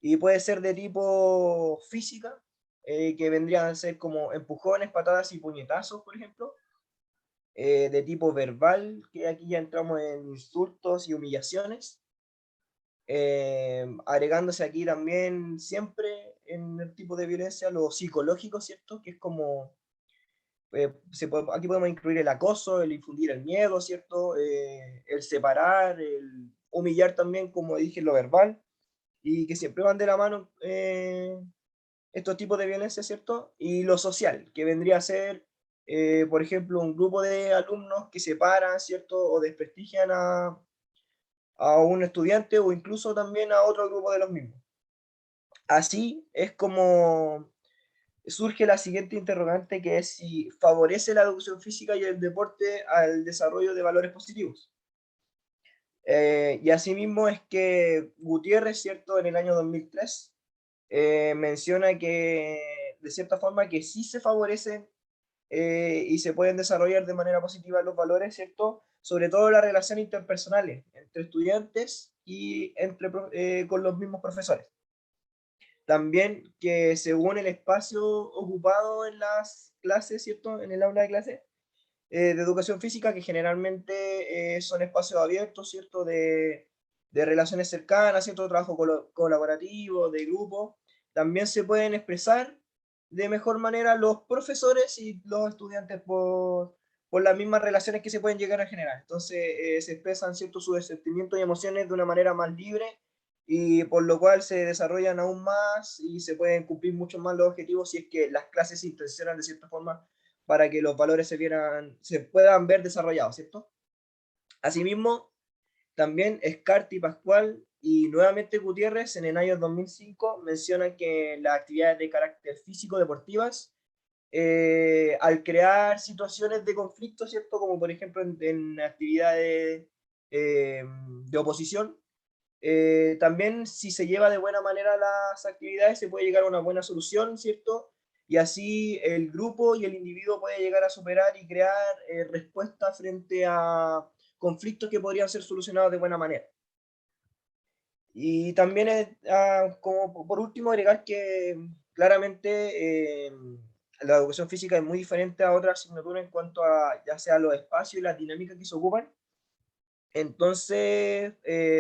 Y puede ser de tipo física, que vendrían a ser como empujones, patadas y puñetazos, por ejemplo. De tipo verbal, que aquí ya entramos en insultos y humillaciones, agregándose aquí también siempre en el tipo de violencia lo psicológico, ¿cierto? Que es como, aquí podemos incluir el acoso, el infundir el miedo, ¿cierto? El separar, el humillar también, como dije, lo verbal, y que siempre van de la mano estos tipos de violencia, ¿cierto? Y lo social, que vendría a ser por ejemplo, un grupo de alumnos que separan, ¿cierto? O desprestigian a un estudiante o incluso también a otro grupo de los mismos. Así es como surge la siguiente interrogante, que es si favorece la educación física y el deporte al desarrollo de valores positivos. Y asimismo es que Gutiérrez, ¿cierto? En el año 2003 menciona que de cierta forma que sí se favorecen y se pueden desarrollar de manera positiva los valores, ¿cierto? Sobre todo las relaciones interpersonales entre estudiantes y con los mismos profesores. También que según el espacio ocupado en las clases, ¿cierto? En el aula de clase de educación física, que generalmente son espacios abiertos, ¿cierto? De relaciones cercanas, ¿cierto? Trabajo colaborativo, de grupo, también se pueden expresar de mejor manera los profesores y los estudiantes por las mismas relaciones que se pueden llegar a generar. Entonces se expresan, ¿cierto? Sus sentimientos y emociones de una manera más libre y por lo cual se desarrollan aún más y se pueden cumplir mucho más los objetivos si es que las clases se intencionan de cierta forma para que los valores se puedan ver desarrollados, ¿cierto? Asimismo, también Escarti y Pascual y nuevamente Gutiérrez en el año 2005 mencionan que las actividades de carácter físico deportivas, al crear situaciones de conflicto, ¿cierto? Como por ejemplo en actividades de oposición, también si se lleva de buena manera las actividades se puede llegar a una buena solución, ¿cierto? Y así el grupo y el individuo puede llegar a superar y crear respuestas frente a conflictos que podrían ser solucionados de buena manera. Y también, como por último, agregar que claramente la educación física es muy diferente a otras asignaturas en cuanto a ya sea los espacios y las dinámicas que se ocupan. Entonces,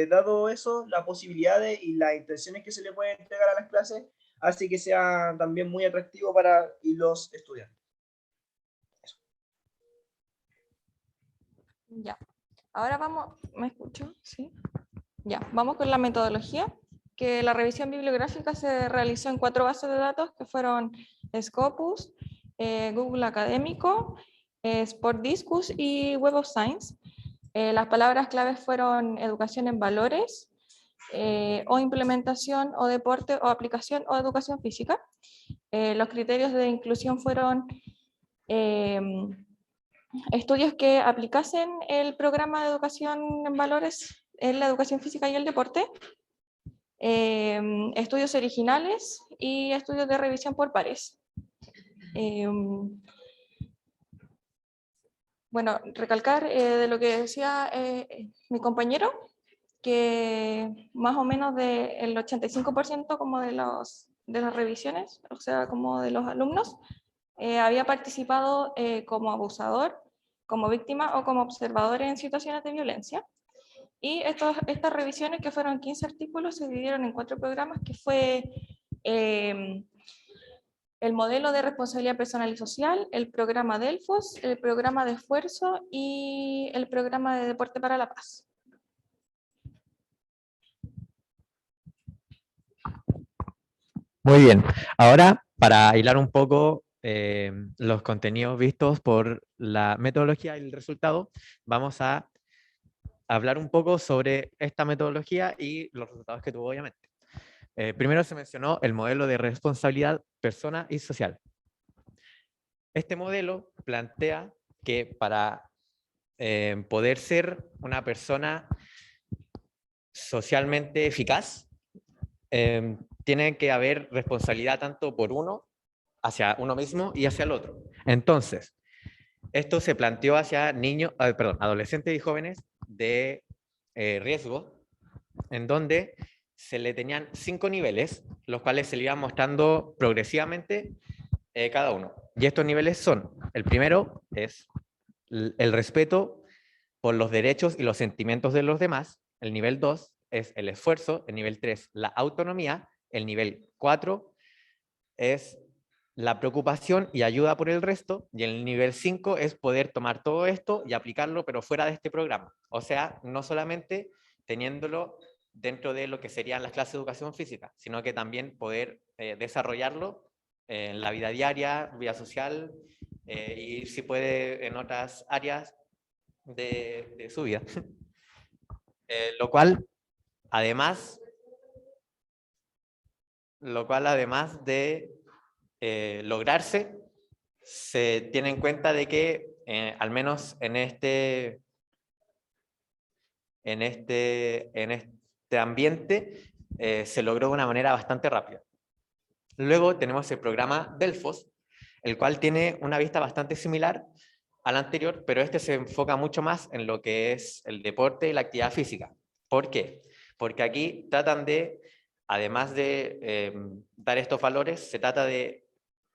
dado eso, las posibilidades y las intenciones que se le pueden entregar a las clases hace que sea también muy atractivo para los estudiantes. Ya, ahora vamos, ¿me escucho? Sí. Ya, vamos con la metodología, que la revisión bibliográfica se realizó en 4 bases de datos que fueron Scopus, Google Académico, SportDiscus y Web of Science. Las palabras claves fueron educación en valores, o implementación, o deporte, o aplicación, o educación física. Los criterios de inclusión fueron estudios que aplicasen el programa de educación en valores en la educación física y el deporte, estudios originales y estudios de revisión por pares. Bueno, recalcar de lo que decía mi compañero, que más o menos del 85% como de las revisiones, o sea, como de los alumnos, había participado como abusador, como víctima o como observador en situaciones de violencia. Y estas revisiones, que fueron 15 artículos, se dividieron en 4 programas, que fue el modelo de responsabilidad personal y social, el programa Delfos, el programa de esfuerzo y el programa de deporte para la paz. Muy bien. Ahora, para hilar un poco los contenidos vistos por la metodología y el resultado, vamos a hablar un poco sobre esta metodología y los resultados que tuvo, obviamente. Primero se mencionó el modelo de responsabilidad persona y social. Este modelo plantea que para poder ser una persona socialmente eficaz, tiene que haber responsabilidad tanto por uno, hacia uno mismo y hacia el otro. Entonces, esto se planteó hacia niños, adolescentes y jóvenes de riesgo, en donde se le tenían 5 niveles, los cuales se le iban mostrando progresivamente cada uno. Y estos niveles son, el primero es el respeto por los derechos y los sentimientos de los demás, el nivel 2 es el esfuerzo, el nivel 3 la autonomía, el nivel 4 es la preocupación y ayuda por el resto, y el nivel 5 es poder tomar todo esto y aplicarlo, pero fuera de este programa. O sea, no solamente teniéndolo dentro de lo que serían las clases de educación física, sino que también poder desarrollarlo en la vida diaria, vida social, y si puede en otras áreas de su vida. Lo cual, además de lograrse, se tiene en cuenta de que al menos en este ambiente se logró de una manera bastante rápida. Luego tenemos el programa Delfos, el cual tiene una vista bastante similar al anterior, pero este se enfoca mucho más en lo que es el deporte y la actividad física. ¿Por qué? Porque aquí tratan de, además de dar estos valores, se trata de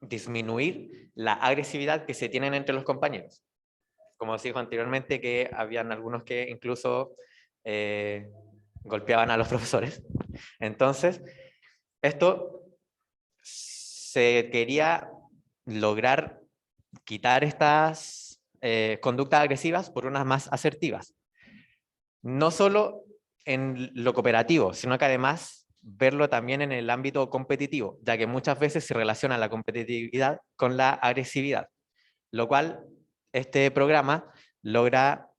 disminuir la agresividad que se tienen entre los compañeros. Como se dijo anteriormente, que habían algunos que incluso golpeaban a los profesores. Entonces, esto se quería lograr quitar estas conductas agresivas por unas más asertivas. No solo en lo cooperativo, sino que además verlo también en el ámbito competitivo, ya que muchas veces se relaciona la competitividad con la agresividad, lo cual este programa logra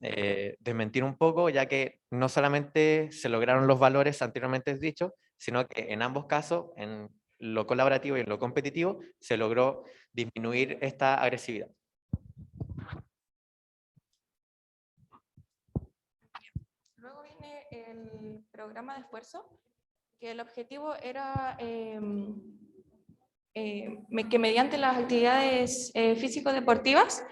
desmentir un poco, ya que no solamente se lograron los valores anteriormente dichos, sino que en ambos casos, en lo colaborativo y en lo competitivo, se logró disminuir esta agresividad. Luego viene el programa de esfuerzo, que el objetivo era que mediante las actividades físico-deportivas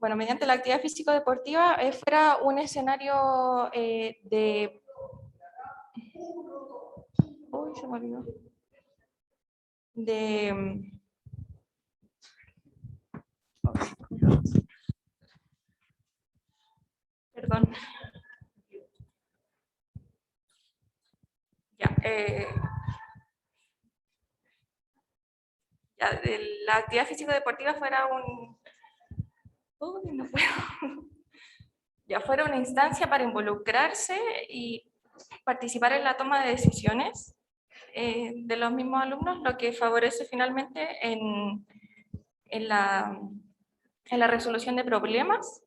mediante la actividad físico-deportiva fuera un escenario de... Uy, se me olvidó. Perdón. La actividad físico-deportiva fuera fuera una instancia para involucrarse y participar en la toma de decisiones de los mismos alumnos, lo que favorece finalmente en la resolución de problemas,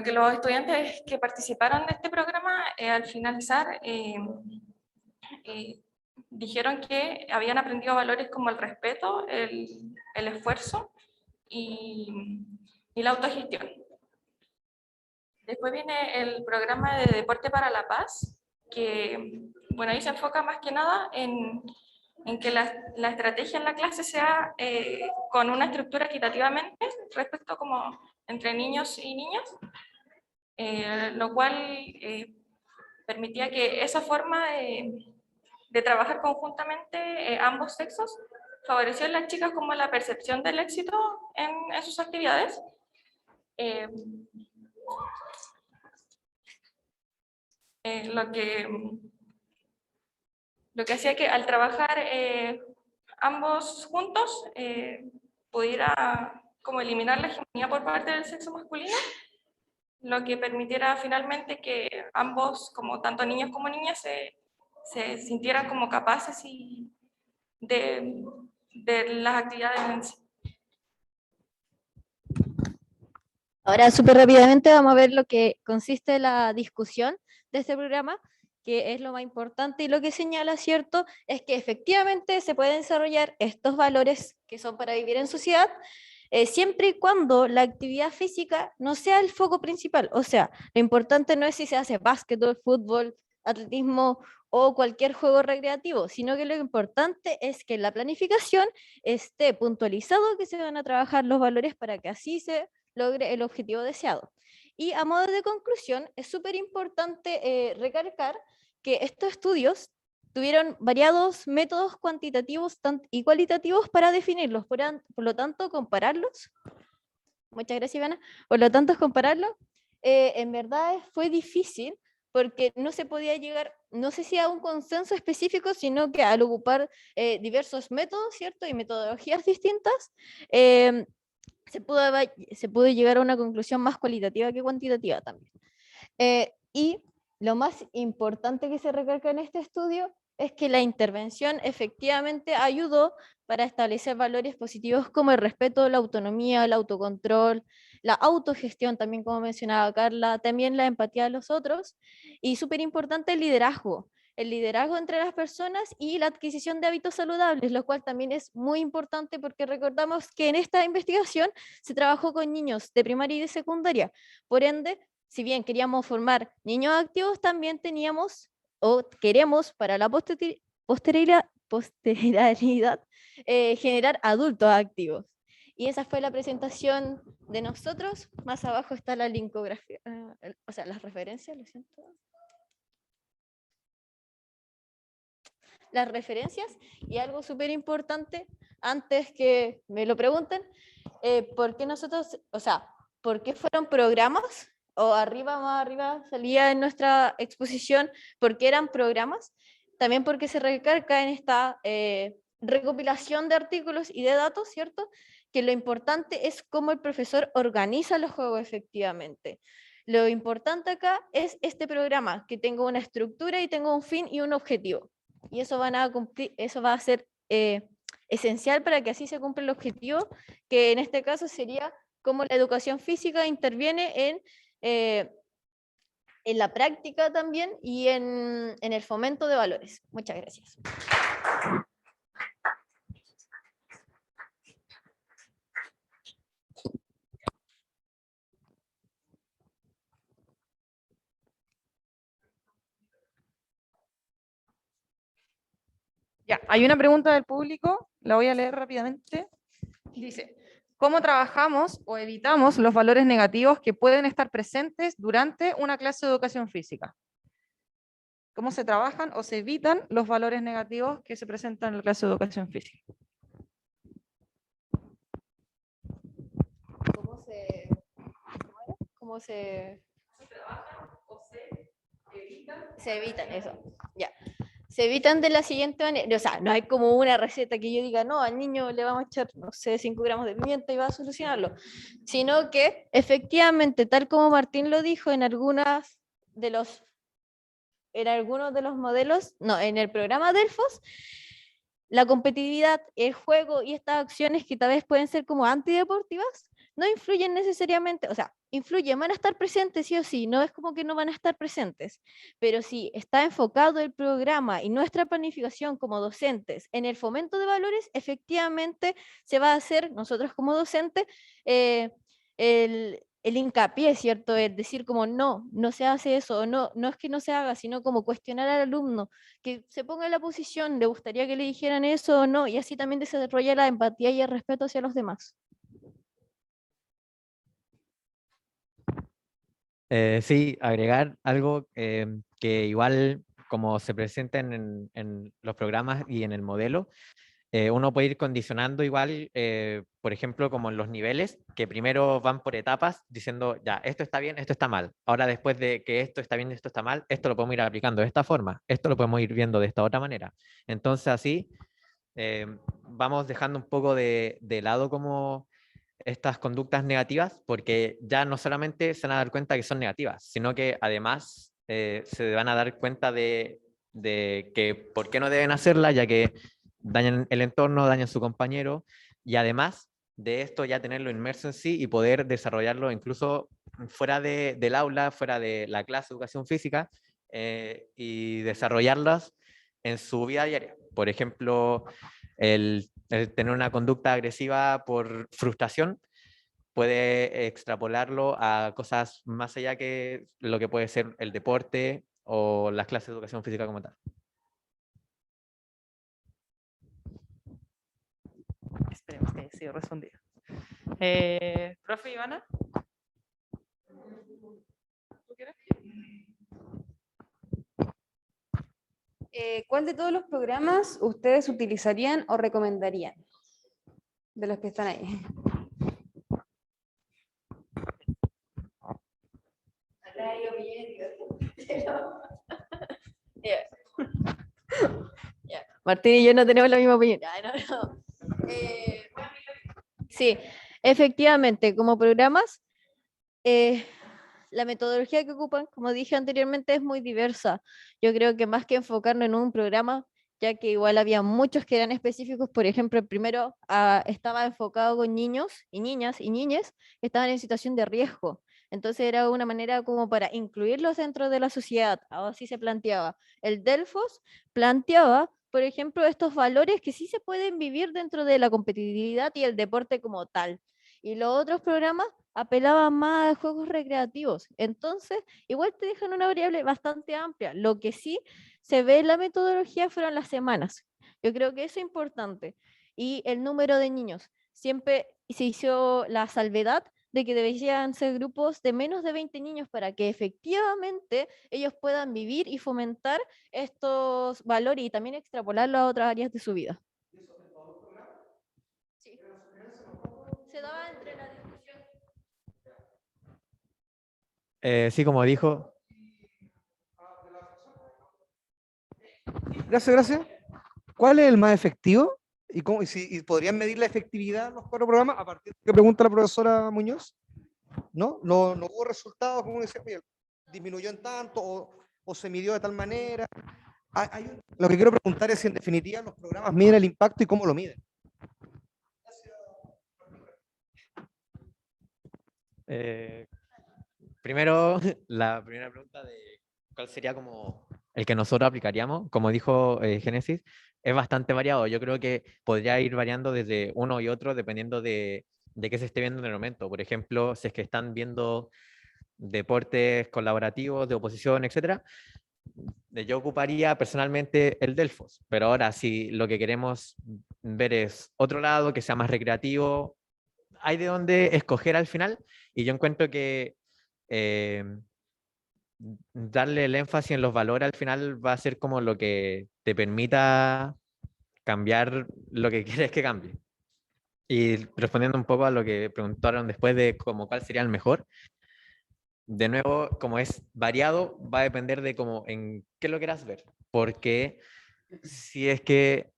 que los estudiantes que participaron de este programa al finalizar dijeron que habían aprendido valores como el respeto, el esfuerzo y la autogestión. Después viene el programa de Deporte para la Paz, que ahí se enfoca más que nada en que la estrategia en la clase sea con una estructura equitativamente respecto como entre niños y niñas, lo cual permitía que esa forma de trabajar conjuntamente ambos sexos favoreció a las chicas como la percepción del éxito en sus actividades. Lo que hacía que al trabajar ambos juntos pudiera como eliminar la hegemonía por parte del sexo masculino, lo que permitiera finalmente que ambos, como tanto niños como niñas, se sintieran como capaces de las actividades en sí. Ahora, súper rápidamente, vamos a ver lo que consiste la discusión de este programa, que es lo más importante, y lo que señala, ¿cierto?, es que efectivamente se pueden desarrollar estos valores que son para vivir en sociedad, siempre y cuando la actividad física no sea el foco principal. O sea, lo importante no es si se hace básquetbol, fútbol, atletismo o cualquier juego recreativo, sino que lo importante es que en la planificación esté puntualizado que se van a trabajar los valores para que así se logre el objetivo deseado. Y a modo de conclusión, es súper importante recalcar que estos estudios tuvieron variados métodos cuantitativos y cualitativos para definirlos, por lo tanto, compararlos. Muchas gracias, Ivana. Por lo tanto, compararlos, en verdad fue difícil, porque no se podía llegar, no sé si a un consenso específico, sino que al ocupar diversos métodos, ¿cierto? Y metodologías distintas, se pudo llegar a una conclusión más cualitativa que cuantitativa también. Y lo más importante que se recalca en este estudio es que la intervención efectivamente ayudó para establecer valores positivos como el respeto, la autonomía, el autocontrol, la autogestión, también como mencionaba Carla, también la empatía de los otros, y súper importante el liderazgo entre las personas y la adquisición de hábitos saludables, lo cual también es muy importante porque recordamos que en esta investigación se trabajó con niños de primaria y de secundaria. Por ende, si bien queríamos formar niños activos, también teníamos o queremos para la posterioridad generar adultos activos. Y esa fue la presentación de nosotros. Más abajo está la linkografía, o sea, las referencias, lo siento. Las referencias, y algo súper importante, antes que me lo pregunten, ¿por qué nosotros, o sea, por qué fueron programas? O arriba, más arriba, salía en nuestra exposición por qué eran programas, también porque se recalca en esta recopilación de artículos y de datos, ¿cierto?, que lo importante es cómo el profesor organiza los juegos efectivamente. Lo importante acá es este programa, que tenga una estructura y tenga un fin y un objetivo. Y eso, eso va a ser esencial para que así se cumpla el objetivo, que en este caso sería cómo la educación física interviene en la práctica también y en el fomento de valores. Muchas gracias. Ya, hay una pregunta del público, la voy a leer rápidamente. Dice, ¿cómo trabajamos o evitamos los valores negativos que pueden estar presentes durante una clase de educación física? ¿Cómo se trabajan o se evitan los valores negativos que se presentan en la clase de educación física? ¿Cómo se trabajan o se evitan eso? Ya. Se evitan de la siguiente manera, o sea, no hay como una receta que yo diga, no, al niño le vamos a echar, no sé, 5 gramos de pimienta y va a solucionarlo, sino que efectivamente, tal como Martín lo dijo en algunos de los modelos, no, en el programa Delfos, la competitividad, el juego y estas acciones que tal vez pueden ser como antideportivas, no influyen necesariamente, o sea, influyen, van a estar presentes sí o sí, no es como que no van a estar presentes, pero si está enfocado el programa y nuestra planificación como docentes en el fomento de valores, efectivamente se va a hacer, nosotros como docentes, el hincapié, ¿cierto? Es decir, como no se hace eso, o no es que no se haga, sino como cuestionar al alumno, que se ponga en la posición, le gustaría que le dijeran eso o no, y así también desarrolla la empatía y el respeto hacia los demás. Sí, agregar algo que igual como se presenta en los programas y en el modelo, uno puede ir condicionando igual, por ejemplo, como en los niveles, que primero van por etapas diciendo, ya, esto está bien, esto está mal. Ahora después de que esto está bien, esto está mal, esto lo podemos ir aplicando de esta forma, esto lo podemos ir viendo de esta otra manera. Entonces así vamos dejando un poco de lado como estas conductas negativas, porque ya no solamente se van a dar cuenta que son negativas, sino que además se van a dar cuenta de que por qué no deben hacerla, ya que dañan el entorno, dañan su compañero, y además de esto ya tenerlo inmerso en sí y poder desarrollarlo incluso fuera del aula, fuera de la clase de educación física, y desarrollarlas en su vida diaria. Por ejemplo, el tener una conducta agresiva por frustración puede extrapolarlo a cosas más allá que lo que puede ser el deporte o las clases de educación física como tal. Esperemos que haya sido respondido. Profe Ivana. ¿Tú quieres? ¿Cuál de todos los programas ustedes utilizarían o recomendarían? De los que están ahí. Martín y yo no tenemos la misma opinión. Ay, no. Sí, efectivamente, como programas, la metodología que ocupan, como dije anteriormente, es muy diversa. Yo creo que más que enfocarnos en un programa, ya que igual había muchos que eran específicos, por ejemplo, el primero estaba enfocado con niños y niñas y niñes que estaban en situación de riesgo. Entonces era una manera como para incluirlos dentro de la sociedad, así se planteaba. El Delfos planteaba, por ejemplo, estos valores que sí se pueden vivir dentro de la competitividad y el deporte como tal. Y los otros programas apelaban más a juegos recreativos. Entonces, igual te dejan una variable bastante amplia. Lo que sí se ve en la metodología fueron las semanas. Yo creo que eso es importante. Y el número de niños. Siempre se hizo la salvedad de que deberían ser grupos de menos de 20 niños para que efectivamente ellos puedan vivir y fomentar estos valores y también extrapolarlo a otras áreas de su vida. Sí. Se daba entre la discusión. Sí, como dijo. Gracias. ¿Cuál es el más efectivo? ¿Y podrían medir la efectividad de los 4 programas a partir de lo que pregunta la profesora Muñoz? ¿No? No hubo resultados, como decía, oye, disminuyó en tanto o se midió de tal manera. Lo que quiero preguntar es si en definitiva los programas miden el impacto y cómo lo miden. Primero, la primera pregunta de cuál sería como el que nosotros aplicaríamos, como dijo Génesis, es bastante variado. Yo creo que podría ir variando desde uno y otro dependiendo de qué se esté viendo en el momento. Por ejemplo, si es que están viendo deportes colaborativos, de oposición, etcétera, yo ocuparía personalmente el Delfos. Pero ahora, si lo que queremos ver es otro lado, que sea más recreativo, hay de dónde escoger al final. Y yo encuentro que darle el énfasis en los valores al final va a ser como lo que te permita cambiar lo que quieres que cambie. Y respondiendo un poco a lo que preguntaron después de como cuál sería el mejor, de nuevo, como es variado, va a depender de cómo, en qué lo quieras ver. Porque si es que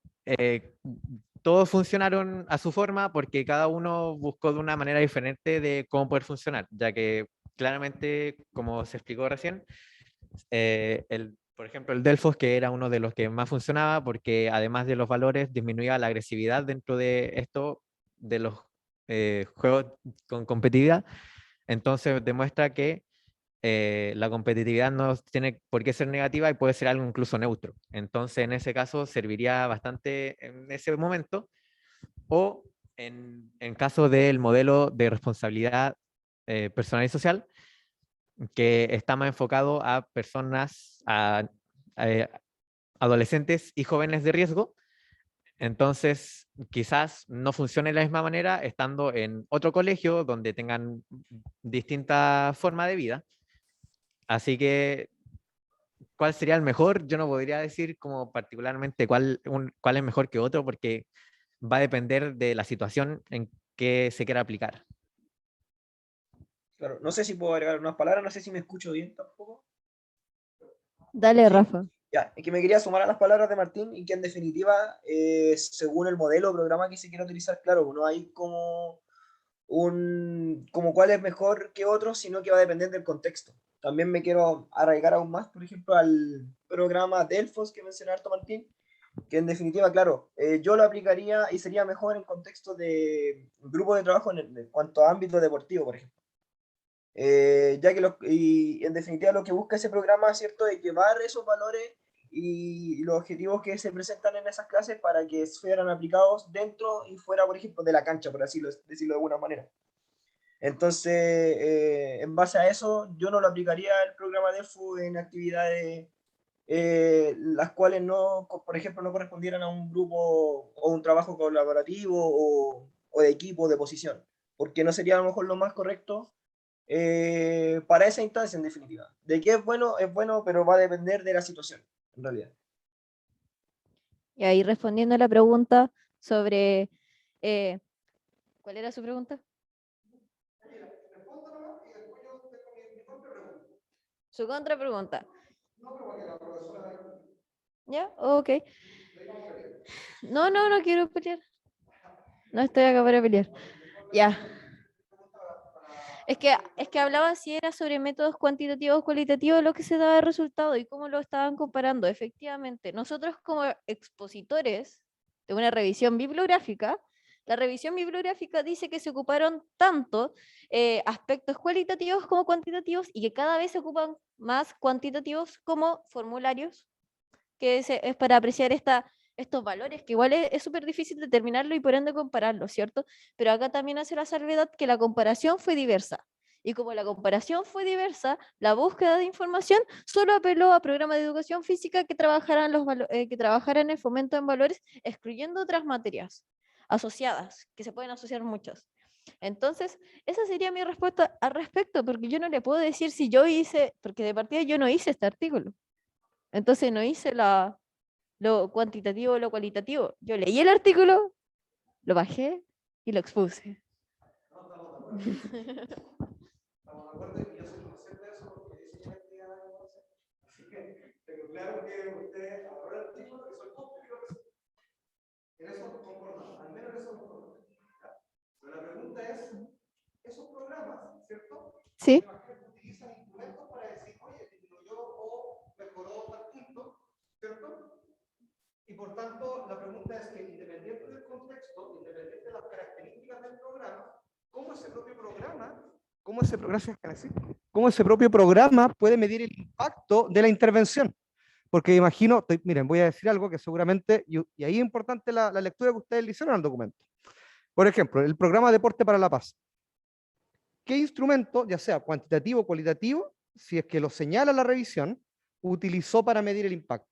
todos funcionaron a su forma, porque cada uno buscó de una manera diferente de cómo poder funcionar, ya que claramente, como se explicó recién, por ejemplo, el Delfos, que era uno de los que más funcionaba, porque además de los valores, disminuía la agresividad dentro de esto, de los juegos con competitividad. Entonces demuestra que la competitividad no tiene por qué ser negativa y puede ser algo incluso neutro. Entonces, en ese caso, serviría bastante en ese momento. O en caso del modelo de responsabilidad personal y social, que está más enfocado a personas, a adolescentes y jóvenes de riesgo. Entonces, quizás no funcione de la misma manera estando en otro colegio donde tengan distinta forma de vida. Así que, ¿cuál sería el mejor? Yo no podría decir como particularmente cuál es mejor que otro, porque va a depender de la situación en que se quiera aplicar. Claro, no sé si puedo agregar unas palabras, no sé si me escucho bien tampoco. Dale, Rafa. Ya, es que me quería sumar a las palabras de Martín y que en definitiva, según el modelo o programa que se quiera utilizar, claro, no hay como como cuál es mejor que otro, sino que va a depender del contexto. También me quiero arraigar aún más, por ejemplo, al programa Delfos que mencionó Arto Martín, que en definitiva, claro, yo lo aplicaría y sería mejor en contexto de grupo de trabajo en cuanto a ámbito deportivo, por ejemplo. Ya que y en definitiva lo que busca ese programa, ¿cierto?, es llevar esos valores y los objetivos que se presentan en esas clases para que fueran aplicados dentro y fuera, por ejemplo, de la cancha, por así decirlo de alguna manera. Entonces, en base a eso, yo no lo aplicaría el programa DEFU en actividades las cuales no, por ejemplo, no correspondieran a un grupo o un trabajo colaborativo o de equipo, de posición, porque no sería a lo mejor lo más correcto para esa instancia en definitiva. De qué es bueno, pero va a depender de la situación, en realidad. Y ahí respondiendo a la pregunta sobre... ¿cuál era su pregunta? Su contrapregunta. ¿Ya? Ok. No quiero pelear. No estoy acá para pelear. Ya. Es que hablaba si era sobre métodos cuantitativos o cualitativos lo que se daba de resultado y cómo lo estaban comparando. Efectivamente, nosotros como expositores de una revisión bibliográfica, la revisión bibliográfica dice que se ocuparon tanto aspectos cualitativos como cuantitativos y que cada vez se ocupan más cuantitativos como formularios, que es para apreciar estos valores, que igual es súper difícil determinarlo y por ende compararlo, ¿cierto? Pero acá también hace la salvedad que la comparación fue diversa. Y como la comparación fue diversa, la búsqueda de información solo apeló a programas de educación física que trabajaran el fomento en valores, excluyendo otras materias asociadas, que se pueden asociar muchas. Entonces, esa sería mi respuesta al respecto, porque yo no le puedo decir si yo hice, porque de partida yo no hice este artículo. Entonces no hice lo cuantitativo o lo cualitativo. Yo leí el artículo, lo bajé y lo expuse. Estamos de acuerdo y yo soy consciente de eso porque hice una actividad de evaluación. Así que tengo claro que usted agarró el artículo, hizo el copio y lo presentó. En eso concordamos, al menos en eso concordamos. Pero la pregunta es, esos programas, ¿cierto? Sí. Me imagino que utilizan instrumentos para decir, oye, disminuyó o mejoró tal punto, ¿cierto? Y por tanto, la pregunta es que independiente del contexto, independiente de las características del programa, ¿cómo ese propio programa puede medir el impacto de la intervención? Porque imagino, miren, voy a decir algo que seguramente, y ahí es importante la lectura que ustedes le hicieron al documento. Por ejemplo, el programa Deporte para la Paz. ¿Qué instrumento, ya sea cuantitativo o cualitativo, si es que lo señala la revisión, utilizó para medir el impacto?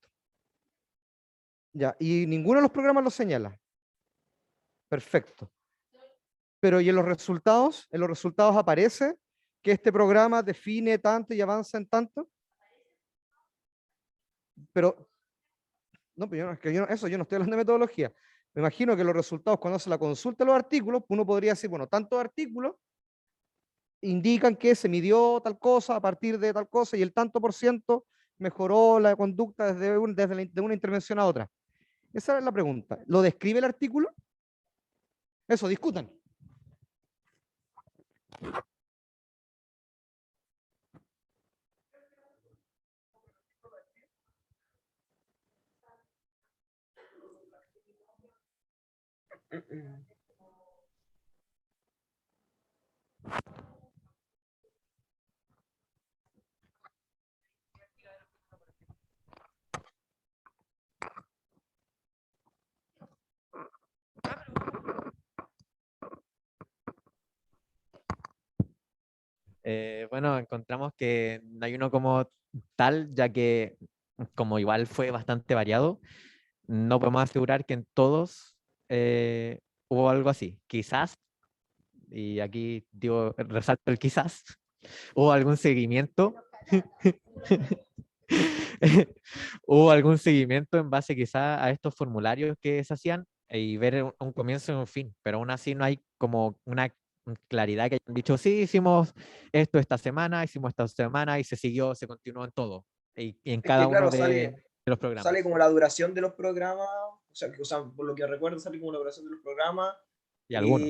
Ya, y ninguno de los programas lo señala. Perfecto. Pero ¿y en los resultados? ¿En los resultados aparece que este programa define tanto y avanza en tanto? Pero, no, pero es que yo no estoy hablando de metodología. Me imagino que los resultados, cuando se la consulta los artículos, uno podría decir, bueno, tantos artículos indican que se midió tal cosa a partir de tal cosa y el tanto por ciento mejoró la conducta de una intervención a otra. Esa es la pregunta. ¿Lo describe el artículo? Eso, discutan. Bueno, encontramos que no hay uno como tal, ya que como igual fue bastante variado, no podemos asegurar que en todos hubo algo así. Quizás, y aquí digo, resalto el quizás, hubo algún seguimiento. Hubo algún seguimiento en base quizá a estos formularios que se hacían y ver un comienzo y un fin, pero aún así no hay como una claridad que hayan dicho, sí, hicimos esto esta semana y se siguió, se continuó en todo y en Es cada que, claro, uno de los programas. sale como la duración de los programas, o sea, por lo que recuerdo sale como la duración de los programas Y algunos.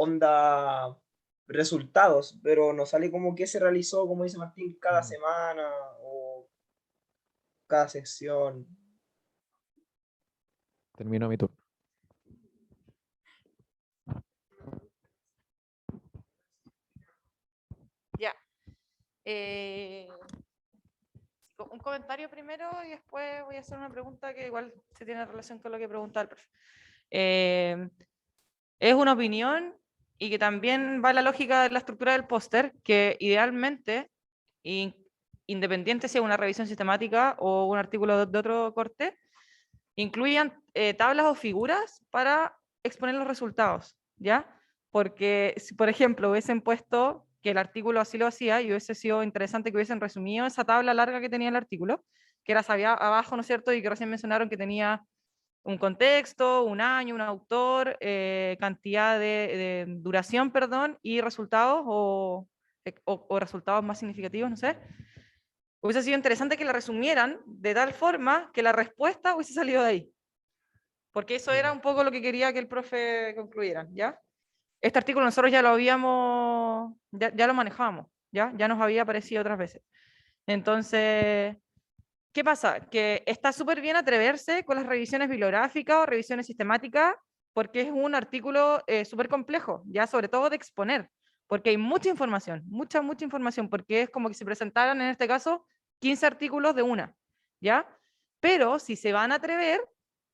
onda resultados, pero no sale como que se realizó, como dice Martín, cada semana o cada sección. Termino mi turno. Ya. Un comentario primero y después voy a hacer una pregunta que igual se tiene relación con lo que preguntaba el profe. Es una opinión y que también va la lógica de la estructura del póster, que idealmente, independiente si es una revisión sistemática o un artículo de otro corte, incluyan tablas o figuras para exponer los resultados, ¿ya? Porque si, por ejemplo, hubiesen puesto que el artículo así lo hacía y hubiese sido interesante que hubiesen resumido esa tabla larga que tenía el artículo, que era sabía abajo, ¿no es cierto? Y que recién mencionaron que tenía un contexto, un año, un autor, cantidad de duración, perdón, y resultados o resultados más significativos, no sé. Hubiese sido interesante que la resumieran de tal forma que la respuesta hubiese salido de ahí. Porque eso era un poco lo que quería que el profe concluyera, ¿ya? Este artículo nosotros ya lo habíamos, ya lo manejamos, ¿ya? Ya nos había aparecido otras veces. Entonces, ¿qué pasa? Que está súper bien atreverse con las revisiones bibliográficas o revisiones sistemáticas, porque es un artículo súper complejo, ya sobre todo de exponer, porque hay mucha información, mucha información, porque es como que se presentaran en este caso 15 artículos de una, ¿ya? Pero si se van a atrever,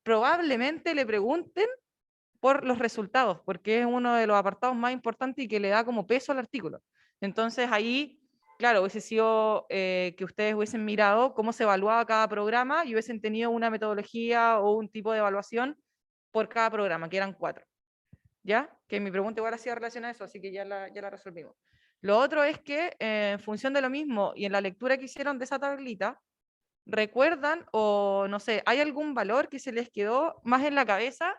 probablemente le pregunten por los resultados, porque es uno de los apartados más importantes y que le da como peso al artículo. Entonces ahí, claro, hubiese sido que ustedes hubiesen mirado cómo se evaluaba cada programa y hubiesen tenido una metodología o un tipo de evaluación por cada programa, que eran 4. ¿Ya? Que mi pregunta igual hacía relación a eso, así que ya la resolvimos. Lo otro es que en función de lo mismo y en la lectura que hicieron de esa tablita, recuerdan o no sé, ¿hay algún valor que se les quedó más en la cabeza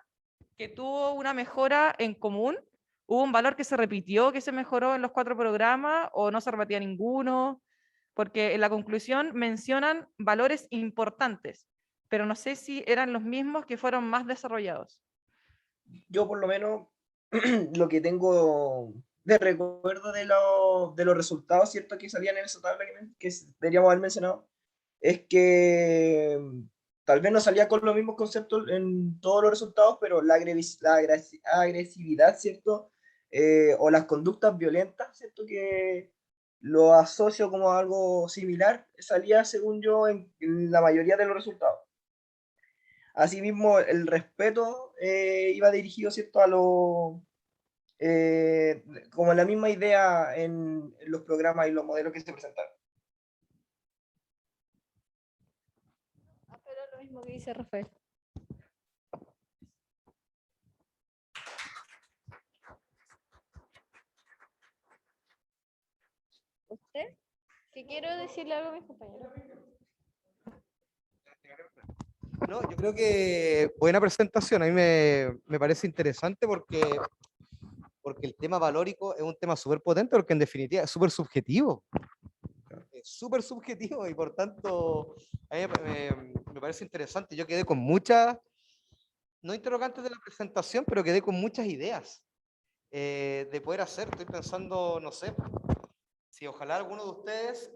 que tuvo una mejora en común? ¿Hubo un valor que se repitió, que se mejoró en los 4 programas o no se repetía ninguno? Porque en la conclusión mencionan valores importantes, pero no sé si eran los mismos que fueron más desarrollados. Yo por lo menos lo que tengo de recuerdo de los resultados, ¿cierto? Que salían en esa tabla que deberíamos haber mencionado, es que tal vez no salía con los mismos conceptos en todos los resultados, pero la agresividad, ¿cierto? O las conductas violentas, ¿cierto? Que lo asocio como algo similar, salía, según yo, en la mayoría de los resultados. Asimismo, el respeto iba dirigido, ¿cierto? A como la misma idea en los programas y los modelos que se presentaron. Pero lo mismo que dice Rafael. ¿Usted? Que quiero decirle algo a mis compañeros. No, yo creo que buena presentación. A mí me parece interesante porque el tema valórico es un tema súper potente, porque en definitiva es súper subjetivo. Es súper subjetivo y por tanto a mí me parece interesante. Yo quedé con muchas, no interrogantes de la presentación, pero quedé con muchas ideas de poder hacer. Estoy pensando, no sé, si ojalá alguno de ustedes,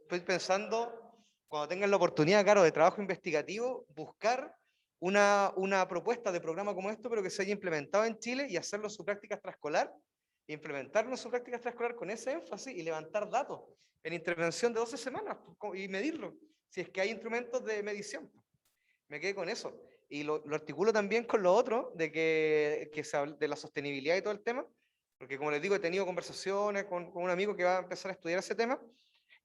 estoy pensando, cuando tengan la oportunidad, claro, de trabajo investigativo, buscar una propuesta de programa como esto, pero que se haya implementado en Chile y hacerlo en su práctica extraescolar, implementarlo en su práctica extraescolar con ese énfasis y levantar datos en intervención de 12 semanas y medirlo, si es que hay instrumentos de medición. Me quedé con eso. Y lo articulo también con lo otro, de la sostenibilidad y todo el tema, porque como les digo, he tenido conversaciones con un amigo que va a empezar a estudiar ese tema,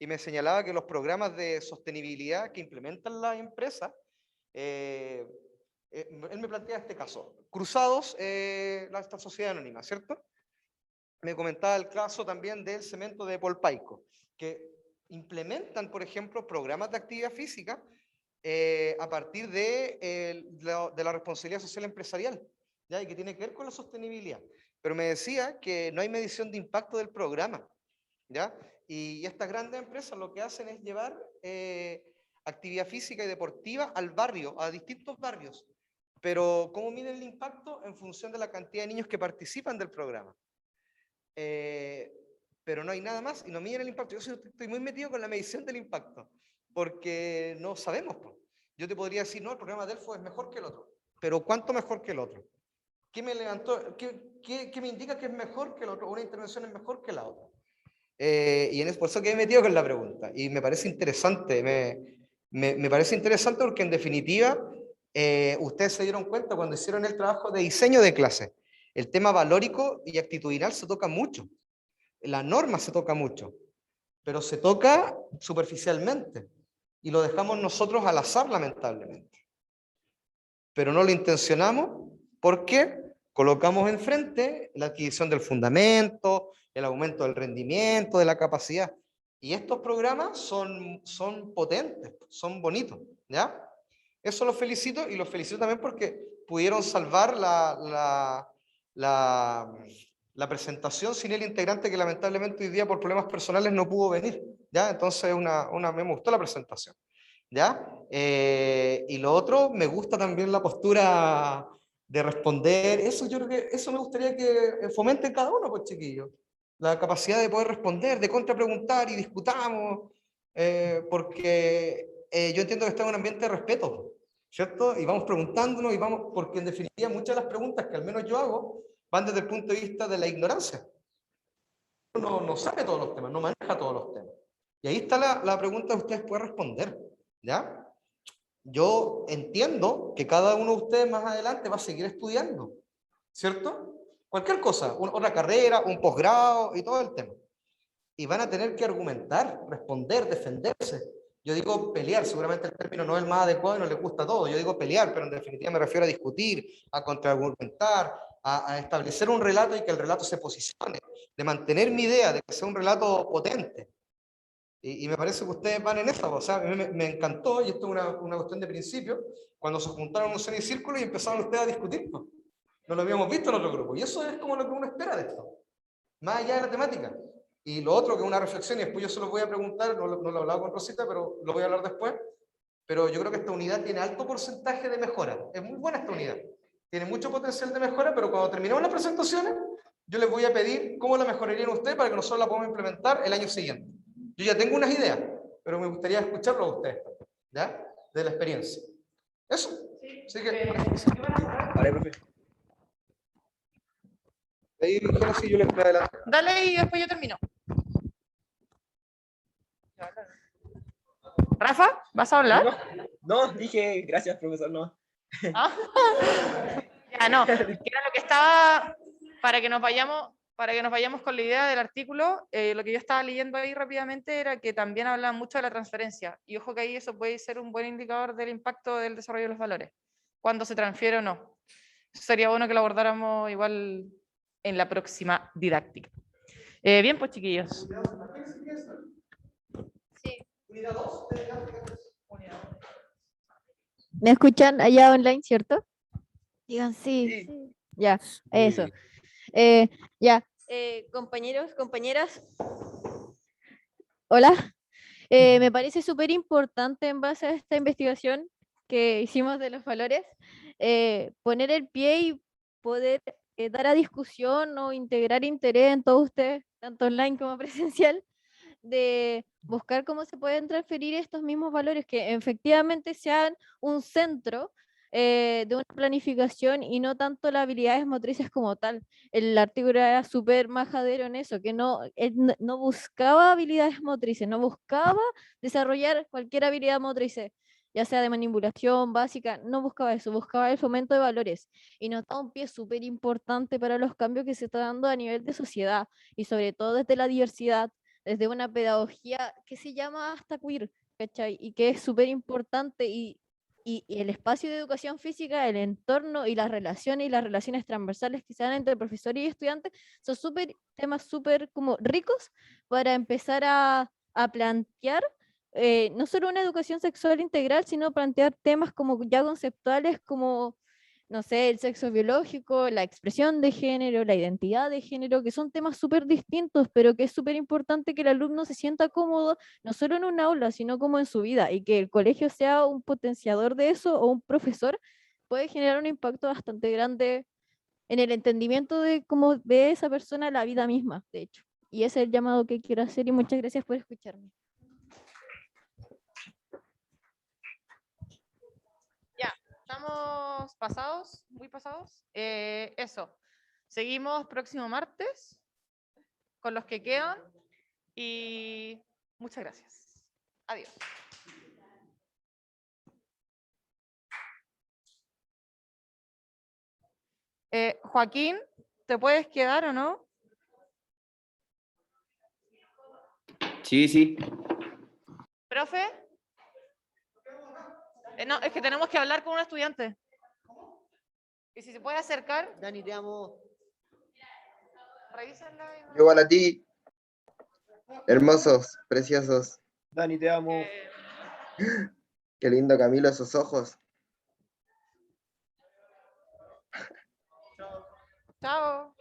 y me señalaba que los programas de sostenibilidad que implementan las empresas, él me plantea este caso, Cruzados, esta sociedad anónima, ¿cierto? Me comentaba el caso también del cemento de Polpaico, que implementan, por ejemplo, programas de actividad física a partir de la responsabilidad social empresarial, ¿ya? Y que tiene que ver con la sostenibilidad. Pero me decía que no hay medición de impacto del programa, ¿ya? Y estas grandes empresas lo que hacen es llevar actividad física y deportiva al barrio, a distintos barrios, Pero ¿cómo miden el impacto? En función de la cantidad de niños que participan del programa. Pero no hay nada más y no miden el impacto. Yo estoy muy metido con la medición del impacto, porque no sabemos. Yo te podría decir, no, el programa Delfo es mejor que el otro, pero ¿cuánto mejor que el otro? ¿Qué me levantó? ¿Qué me indica que es mejor que el otro? Una intervención es mejor que la otra. Y por eso que he metido con la pregunta. Y me parece interesante, me parece interesante porque en definitiva, ustedes se dieron cuenta cuando hicieron el trabajo de diseño de clase, el tema valórico y actitudinal se toca mucho. La norma se toca mucho, pero se toca superficialmente. Y lo dejamos nosotros al azar, lamentablemente. Pero no lo intencionamos porque colocamos enfrente la adquisición del fundamento, el aumento del rendimiento, de la capacidad. Y estos programas son potentes, son bonitos, ¿ya? Eso los felicito y los felicito también porque pudieron salvar la presentación sin el integrante que lamentablemente hoy día por problemas personales no pudo venir, ¿ya? Entonces me gustó la presentación, ¿ya? Y lo otro, me gusta también la postura de responder, eso yo creo que eso me gustaría que fomenten cada uno, pues chiquillos, la capacidad de poder responder, de contrapreguntar y discutamos, porque yo entiendo que está en un ambiente de respeto, ¿cierto? Y vamos preguntándonos y vamos, porque en definitiva muchas de las preguntas que al menos yo hago van desde el punto de vista de la ignorancia. Uno no sabe todos los temas, no maneja todos los temas. Y ahí está la pregunta que ustedes pueden responder, ¿ya? Yo entiendo que cada uno de ustedes más adelante va a seguir estudiando, ¿cierto? Cualquier cosa, otra carrera, un posgrado y todo el tema. Y van a tener que argumentar, responder, defenderse. Yo digo pelear, seguramente el término no es el más adecuado y no les gusta a todos. Yo digo pelear, pero en definitiva me refiero a discutir, a contraargumentar, a establecer un relato y que el relato se posicione, de mantener mi idea, de que sea un relato potente. Y me parece que ustedes van en esa, o sea, a mí me encantó, y esto es una cuestión de principio, cuando se juntaron un semicírculo y empezaron ustedes a discutir. No lo habíamos visto en otro grupo, y eso es como lo que uno espera de esto, más allá de la temática. Y lo otro que es una reflexión, y después yo se lo voy a preguntar, no lo he hablado con Rosita, pero lo voy a hablar después, pero yo creo que esta unidad tiene alto porcentaje de mejora, es muy buena esta unidad, tiene mucho potencial de mejora, pero cuando terminemos las presentaciones, yo les voy a pedir cómo la mejorarían ustedes para que nosotros la podamos implementar el año siguiente. Yo ya tengo unas ideas, pero me gustaría escucharlo a ustedes, ¿ya? De la experiencia. Eso. Así que... Vale, profe. Ahí, sí, yo les voy adelante. Dale y después yo termino. Rafa, ¿vas a hablar? No, dije gracias, profesor, no. ¿Ah? Ya, no, que era lo que estaba, para que nos vayamos con la idea del artículo, lo que yo estaba leyendo ahí rápidamente era que también hablan mucho de la transferencia, y ojo que ahí eso puede ser un buen indicador del impacto del desarrollo de los valores, cuando se transfiere o no. Sería bueno que lo abordáramos igual en la próxima didáctica. Bien, pues chiquillos. Sí. ¿Me escuchan allá online, cierto? Digan sí. Sí. Ya, eso. Ya, compañeros, compañeras. Hola. Me parece súper importante en base a esta investigación que hicimos de los valores, poner el pie y poder dar a discusión o integrar interés en todos ustedes, tanto online como presencial, de buscar cómo se pueden transferir estos mismos valores que efectivamente sean un centro de una planificación y no tanto las habilidades motrices como tal. El artículo era súper majadero en eso, que él no buscaba habilidades motrices, no buscaba desarrollar cualquier habilidad motriz, ya sea de manipulación básica, no buscaba eso, buscaba el fomento de valores. Y nos da un pie súper importante para los cambios que se está dando a nivel de sociedad y sobre todo desde la diversidad, desde una pedagogía que se llama hasta queer, ¿cachai? Y que es súper importante y el espacio de educación física, el entorno y las relaciones transversales que se dan entre profesores y estudiantes son temas súper como ricos para empezar a plantear no solo una educación sexual integral, sino plantear temas como ya conceptuales como, no sé, el sexo biológico, la expresión de género, la identidad de género, que son temas súper distintos, pero que es súper importante que el alumno se sienta cómodo, no solo en un aula, sino como en su vida, y que el colegio sea un potenciador de eso o un profesor puede generar un impacto bastante grande en el entendimiento de cómo ve esa persona la vida misma, de hecho. Y ese es el llamado que quiero hacer y muchas gracias por escucharme. Ya, estamos pasados, muy pasados. Eso, seguimos próximo martes con los que quedan y muchas gracias. Adiós. Joaquín, ¿te puedes quedar o no? Sí, sí. ¿Profe? No, es que tenemos que hablar con un estudiante. ¿Y si se puede acercar? Dani, te amo. Revísenla. Igual a ti. Hermosos, preciosos. Dani, te amo. Qué lindo, Camilo, esos ojos. Chao.